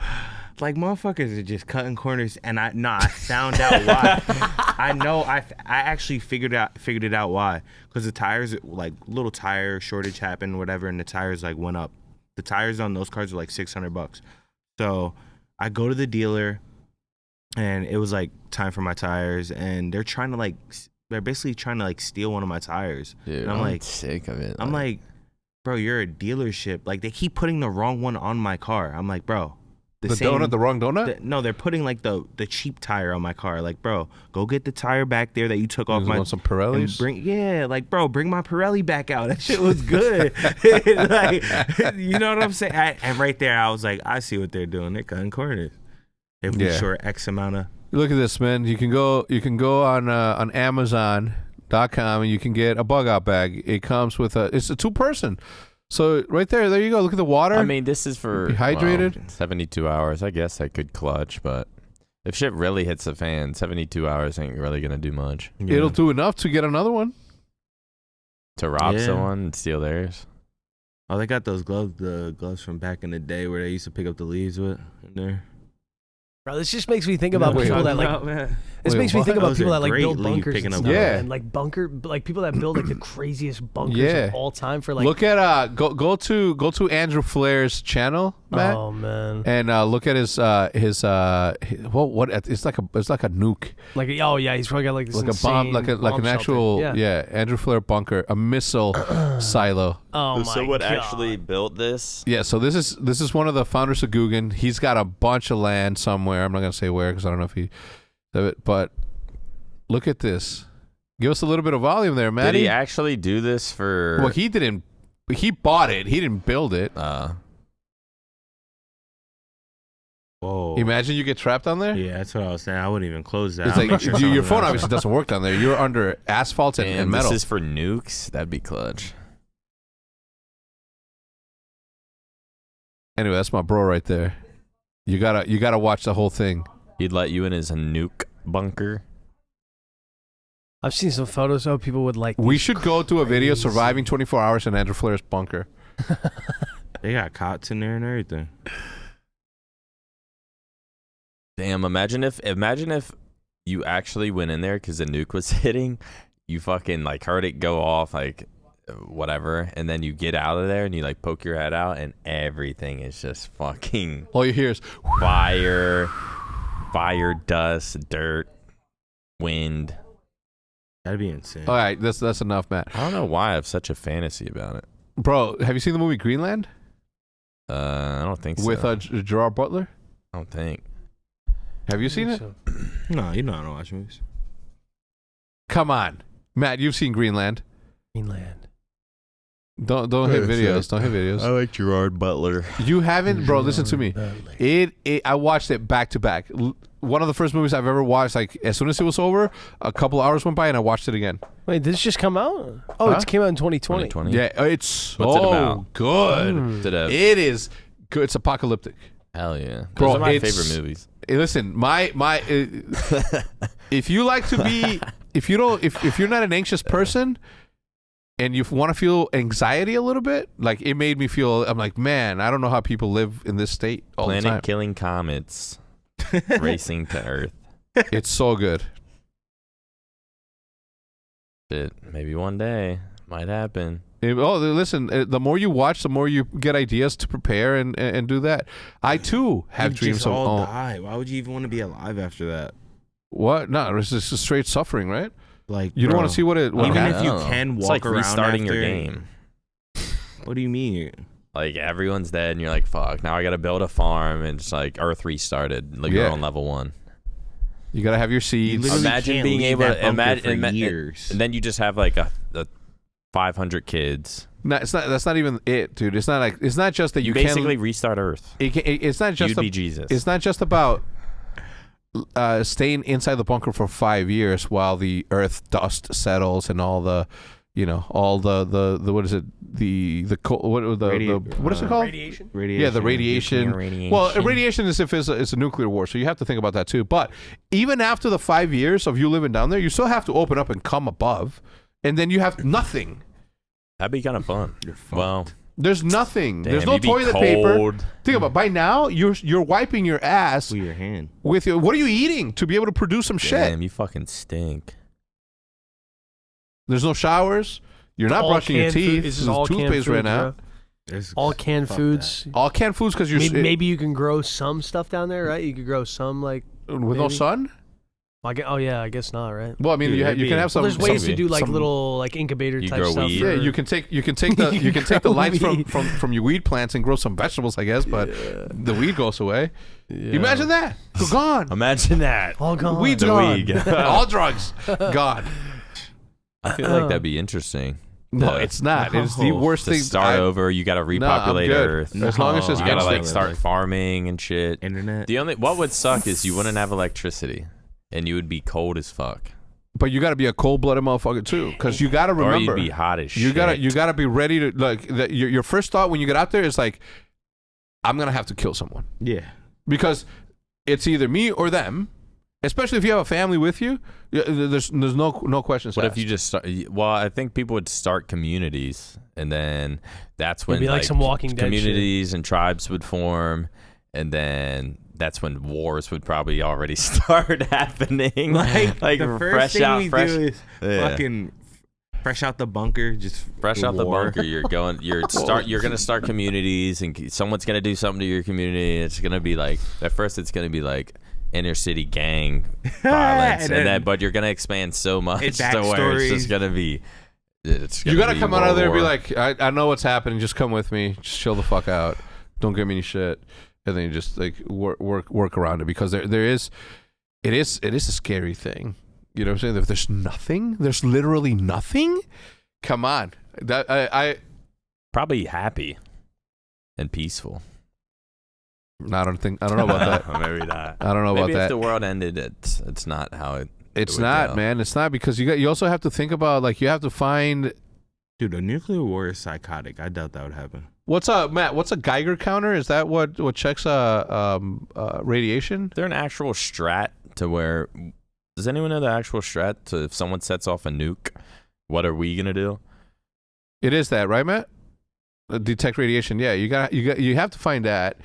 like motherfuckers are just cutting corners, and I found out why. I actually figured it out why, because the tires, like little tire shortage happened, whatever, and the tires like went up. The tires on those cars were like $600. So I go to the dealer, and it was like time for my tires, and they're basically trying to like steal one of my tires. Dude, And I'm like, sick of it. I'm like, bro, you're a dealership. Like, they keep putting the wrong one on my car. I'm like, bro, The donut, the wrong donut? no, they're putting like the cheap tire on my car. Like, bro, go get the tire back there that you took off You my. want some and Pirellis? bring my Pirelli back out. That shit was good. Like, you know what I'm saying? And right there, I was like, I see what they're doing. They're cutting corners. If we Yeah. short X amount of. Look at this, man. You can go on Amazon.com and you can get a bug out bag. It comes with it's a 2-person. So right there you go. Look at the water. I mean, this is for Be hydrated. 72 hours. I guess I could clutch, but if shit really hits the fan, 72 hours ain't really gonna do much. It'll do enough to get another one. To rob Yeah. someone and steal theirs. Oh, they got those gloves, the gloves from back in the day where they used to pick up the leaves with in there. Bro, this just makes me think about Wait, people that like. This Wait, makes me what? think about Those people are that like great build leaf bunkers picking and up stuff, Yeah. and like people that build like the craziest bunkers Yeah. of all time for like. Look at go to Andrew Flair's channel, Matt, Oh man, and look at his what it's like a nuke, like oh yeah, he's probably got like this like a bomb, like an bomb actual shelter. Andrew Flair bunker, a missile silo. Oh my someone god. actually built this. Yeah, so this is one of the founders of Guggen. He's got a bunch of land somewhere. I'm not gonna say where because I don't know if he, but look at this. Give us a little bit of volume there, Did Matty. he actually do this for? Well, he didn't. He bought it. He didn't build it. Whoa. Imagine you get trapped on there. Yeah, that's what I was saying. I wouldn't even close that. It's I'll make like sure your someone phone else- obviously doesn't work down there. You're under asphalt and and metal. this is for nukes. That'd be clutch. Anyway, that's my bro right there. You gotta watch the whole thing. He'd let you in his nuke bunker. I've seen some photos of people with like. We these should go to a video crazy- surviving 24 hours in Andrew Flair's bunker. They got cots in there and everything. Damn, imagine if you actually went in there because the nuke was hitting, you fucking like heard it go off, like whatever, and then you get out of there and you like poke your head out and everything is just fucking All you hear is fire, dust, dirt, wind. That'd be insane. all right. That's enough, Matt. I don't know why I have such a fantasy about it. Bro, have you seen the movie Greenland I don't think so. with Gerard Butler? I don't think. Have you seen it? So. No, you know I don't watch movies. Come on, Matt. You've seen Greenland. Greenland. Don't hit videos. Don't hit videos. like Gerard Butler. You haven't, bro. Listen to me. I watched it back to back. One of the first movies I've ever watched. Like as soon as it was over, a couple hours went by and I watched it again. Wait, did this just come out? Oh, Huh? it came out in 2020. 2020. Yeah, it's What's it so about? good. It It is good. It's apocalyptic. Hell yeah. Those Bro, are my it's- favorite movies. Hey, listen, if you like to be, if you're not an anxious person, and you want to feel anxiety a little bit, like it made me feel. I'm like, man, I don't know how people live in this state all the time. Planet killing comets, racing to Earth. It's so good. Shit, maybe one day might happen. Listen, the more you watch, the more you get ideas to prepare and do that. I too have You dreams just of all die. Why would you even want to be alive after that? what? No, it's just a straight suffering, right? Like You don't bro, want to see what even happens. if you No. can It's walk like around restarting your after- game. What do you mean? Like everyone's dead, and you're like, "Fuck!" Now I gotta build a farm, and it's like Earth restarted. Like you're Yeah. on level 1. You gotta have your You seeds. literally Imagine can't being leave able that to bunker for imagine years. and then you just have like a 500 kids. No, it's not. That's not even it, dude. It's not like. It's not just that You you basically can't. restart Earth. It's not just. You'd be Jesus. It's not just about staying inside the bunker for 5 years while the Earth dust settles and all the, all the what is it? The what is it called? Radiation. Radiation. Yeah, the radiation. Nuclear radiation. Well, radiation is if it's a nuclear war, so you have to think about that too. But even after the 5 years of you living down there, you still have to open up and come above, and then you have nothing. That'd be kind of fun. Well, There's nothing. damn, There's no you'd be toilet paper. cold. Think about it. By now you're wiping your ass with your hand. with your. What are you eating to be able to produce some shit? Damn, you fucking stink. There's no showers. You're not All brushing your canned teeth. food. This is There's all canned toothpaste foods, right now. bro. All canned Fuck foods. All canned foods because you're Maybe you can grow some stuff down there, right? You could grow some like. with no maybe. sun. I guess not, right? Well, I mean, Dude, you it'd can be- have some. Well, there's ways some- to do like some- little like incubator You type grow stuff. weed. Yeah, for- you can take the lights from your weed plants and grow some vegetables, I guess. But the weed goes away. Yeah. Imagine that. Gone. Imagine that. All gone. Weed's The gone. weed. All drugs gone. I feel like that'd be interesting. No, to- it's not. It's the worst to thing. start over. You got to repopulate good. Earth. As long as it's You got to instant. like start farming and shit. Internet. What would suck is you wouldn't have electricity, and you would be cold as fuck. But you got to be a cold-blooded motherfucker too, because you got to Or remember. you'd be hot as shit. You gotta be ready to like. Your first thought when you get out there is like, I'm gonna have to kill someone Yeah. because it's either me or them. Especially if you have a family with you, there's no questions What asked. if you just start? Well, I think people would start communities, and then that's when be like some Walking Dead communities and tribes would form, and then that's when wars would probably already start happening. Like the first fresh thing out, we fresh, do is yeah. fucking fresh out the bunker, just fresh out the war. bunker. You're gonna start communities, and someone's gonna do something to your community. It's gonna be like at first, it's gonna be like inner city gang violence, and then but you're gonna expand so much It's to where it's backstories. just gonna be. you gotta come out of there and be World War. like, I know what's happening. Just come with me. Just chill the fuck out. Don't give me any shit. And then you just like work around it because it is a scary thing. You know what I'm saying? If there's nothing, there's literally nothing. Come on, that I Probably happy and peaceful. I don't know about that. Maybe not. I don't know Maybe about if that. the world ended, it's not how it. It's would not, go. man. It's not because you also have to think about like you have to find Dude, a nuclear war is psychotic. I doubt that would happen. what's a Matt. What's a Geiger counter? Is that what checks radiation? Is there an actual strat to where? Does anyone know the actual strat to if someone sets off a nuke? What are we gonna do? It is that, right, Matt? Detect radiation. Yeah, you have to find that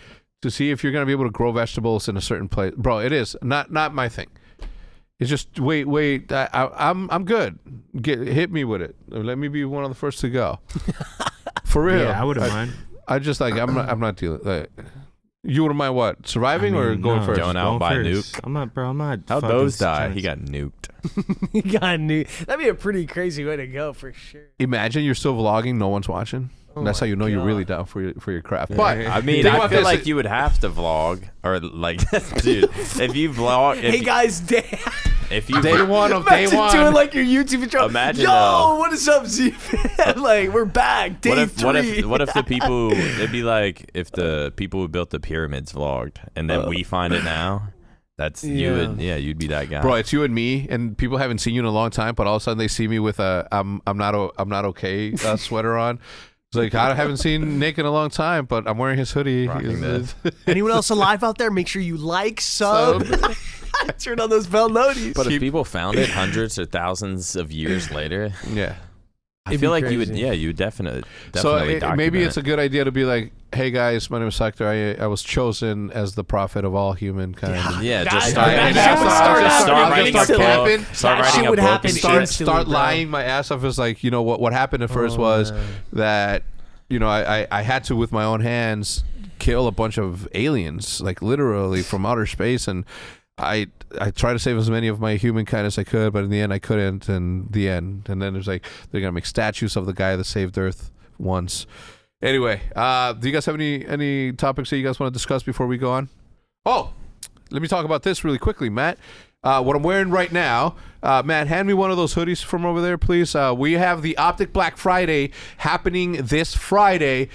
to see if you're gonna be able to grow vegetables in a certain place. Bro, it is not my thing. It's just wait. I'm good. Hit me with it. Let me be one of the first to go. For real. Yeah, I wouldn't mind. I just like I'm not dealing. You wouldn't mind what? Surviving or going first? Going out by first. nuke. I'm not, bro. I'm not. How'd fucking MBoZe die? trying He to- got nuked. You got new. That'd be a pretty crazy way to go for sure. Imagine you're still vlogging, no one's watching. Oh That's how my you know you're really God. down for your craft. But I mean, think I about feel this. like you would have to vlog or like, dude, if you vlog, Hey guys, if you day one of day imagine one. doing like your YouTube intro. Imagine, Yo, what is up, Z? Like we're back. Day what if three. what if the people? It'd be like if the people who built the pyramids vlogged, and then we find it now. That's you would you'd be that guy. Bro, it's you and me, and people haven't seen you in a long time, but all of a sudden they see me with a I'm not okay sweater on. It's like I haven't seen Nick in a long time, but I'm wearing his hoodie. Rocking this. Anyone else alive out there? Make sure you like, sub, turn on those bell noties. But if people found it hundreds or thousands of years later, Yeah. I It'd feel be like you would. crazy. Yeah, you would definitely. So document maybe it's it. a good idea to be like, hey guys, my name is Hector. I was chosen as the prophet of all humankind. Yeah, Guys, just start. that shit would start just start happening writing a instantly. book. Start That writing shit a would book happen and Start shit. instantly, start bro. lying my ass off. Is like, you know what happened at first was man. that, you know, I had to with my own hands kill a bunch of aliens, like literally from outer space, and I tried to save as many of my humankind as I could, but in the end I couldn't. And the end, and then there's like they're gonna make statues of the guy that saved Earth once. Anyway, do you guys have any topics that you guys want to discuss before we go on? Oh, let me talk about this really quickly, Matt. What I'm wearing right now, Matt, hand me one of those hoodies from over there, please. We have the OpTic Black Friday happening this Friday.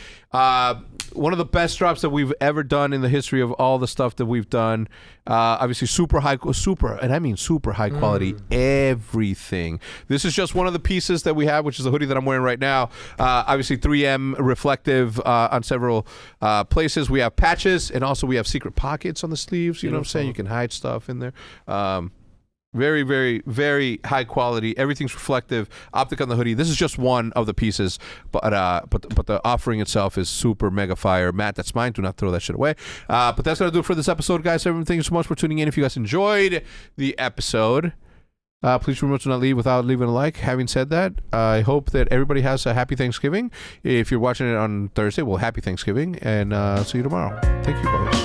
One of the best drops that we've ever done in the history of all the stuff that we've done. Obviously, super high quality, everything. This is just one of the pieces that we have, which is the hoodie that I'm wearing right now. Obviously, 3M reflective on several places. We have patches, and also we have secret pockets on the sleeves. You know what I'm saying? You can hide stuff in there. Very, very, very high quality. Everything's reflective. OpTic on the hoodie. This is just one of the pieces, but the offering itself is super mega fire. Matt, that's mine. Do not throw that shit away. But that's gonna do it for this episode, guys. Everyone, thank you so much for tuning in. If you guys enjoyed the episode, please remember to not leave without leaving a like. Having said that, I hope that everybody has a happy Thanksgiving. If you're watching it on Thursday, well, happy Thanksgiving, and see you tomorrow. Thank you, boys.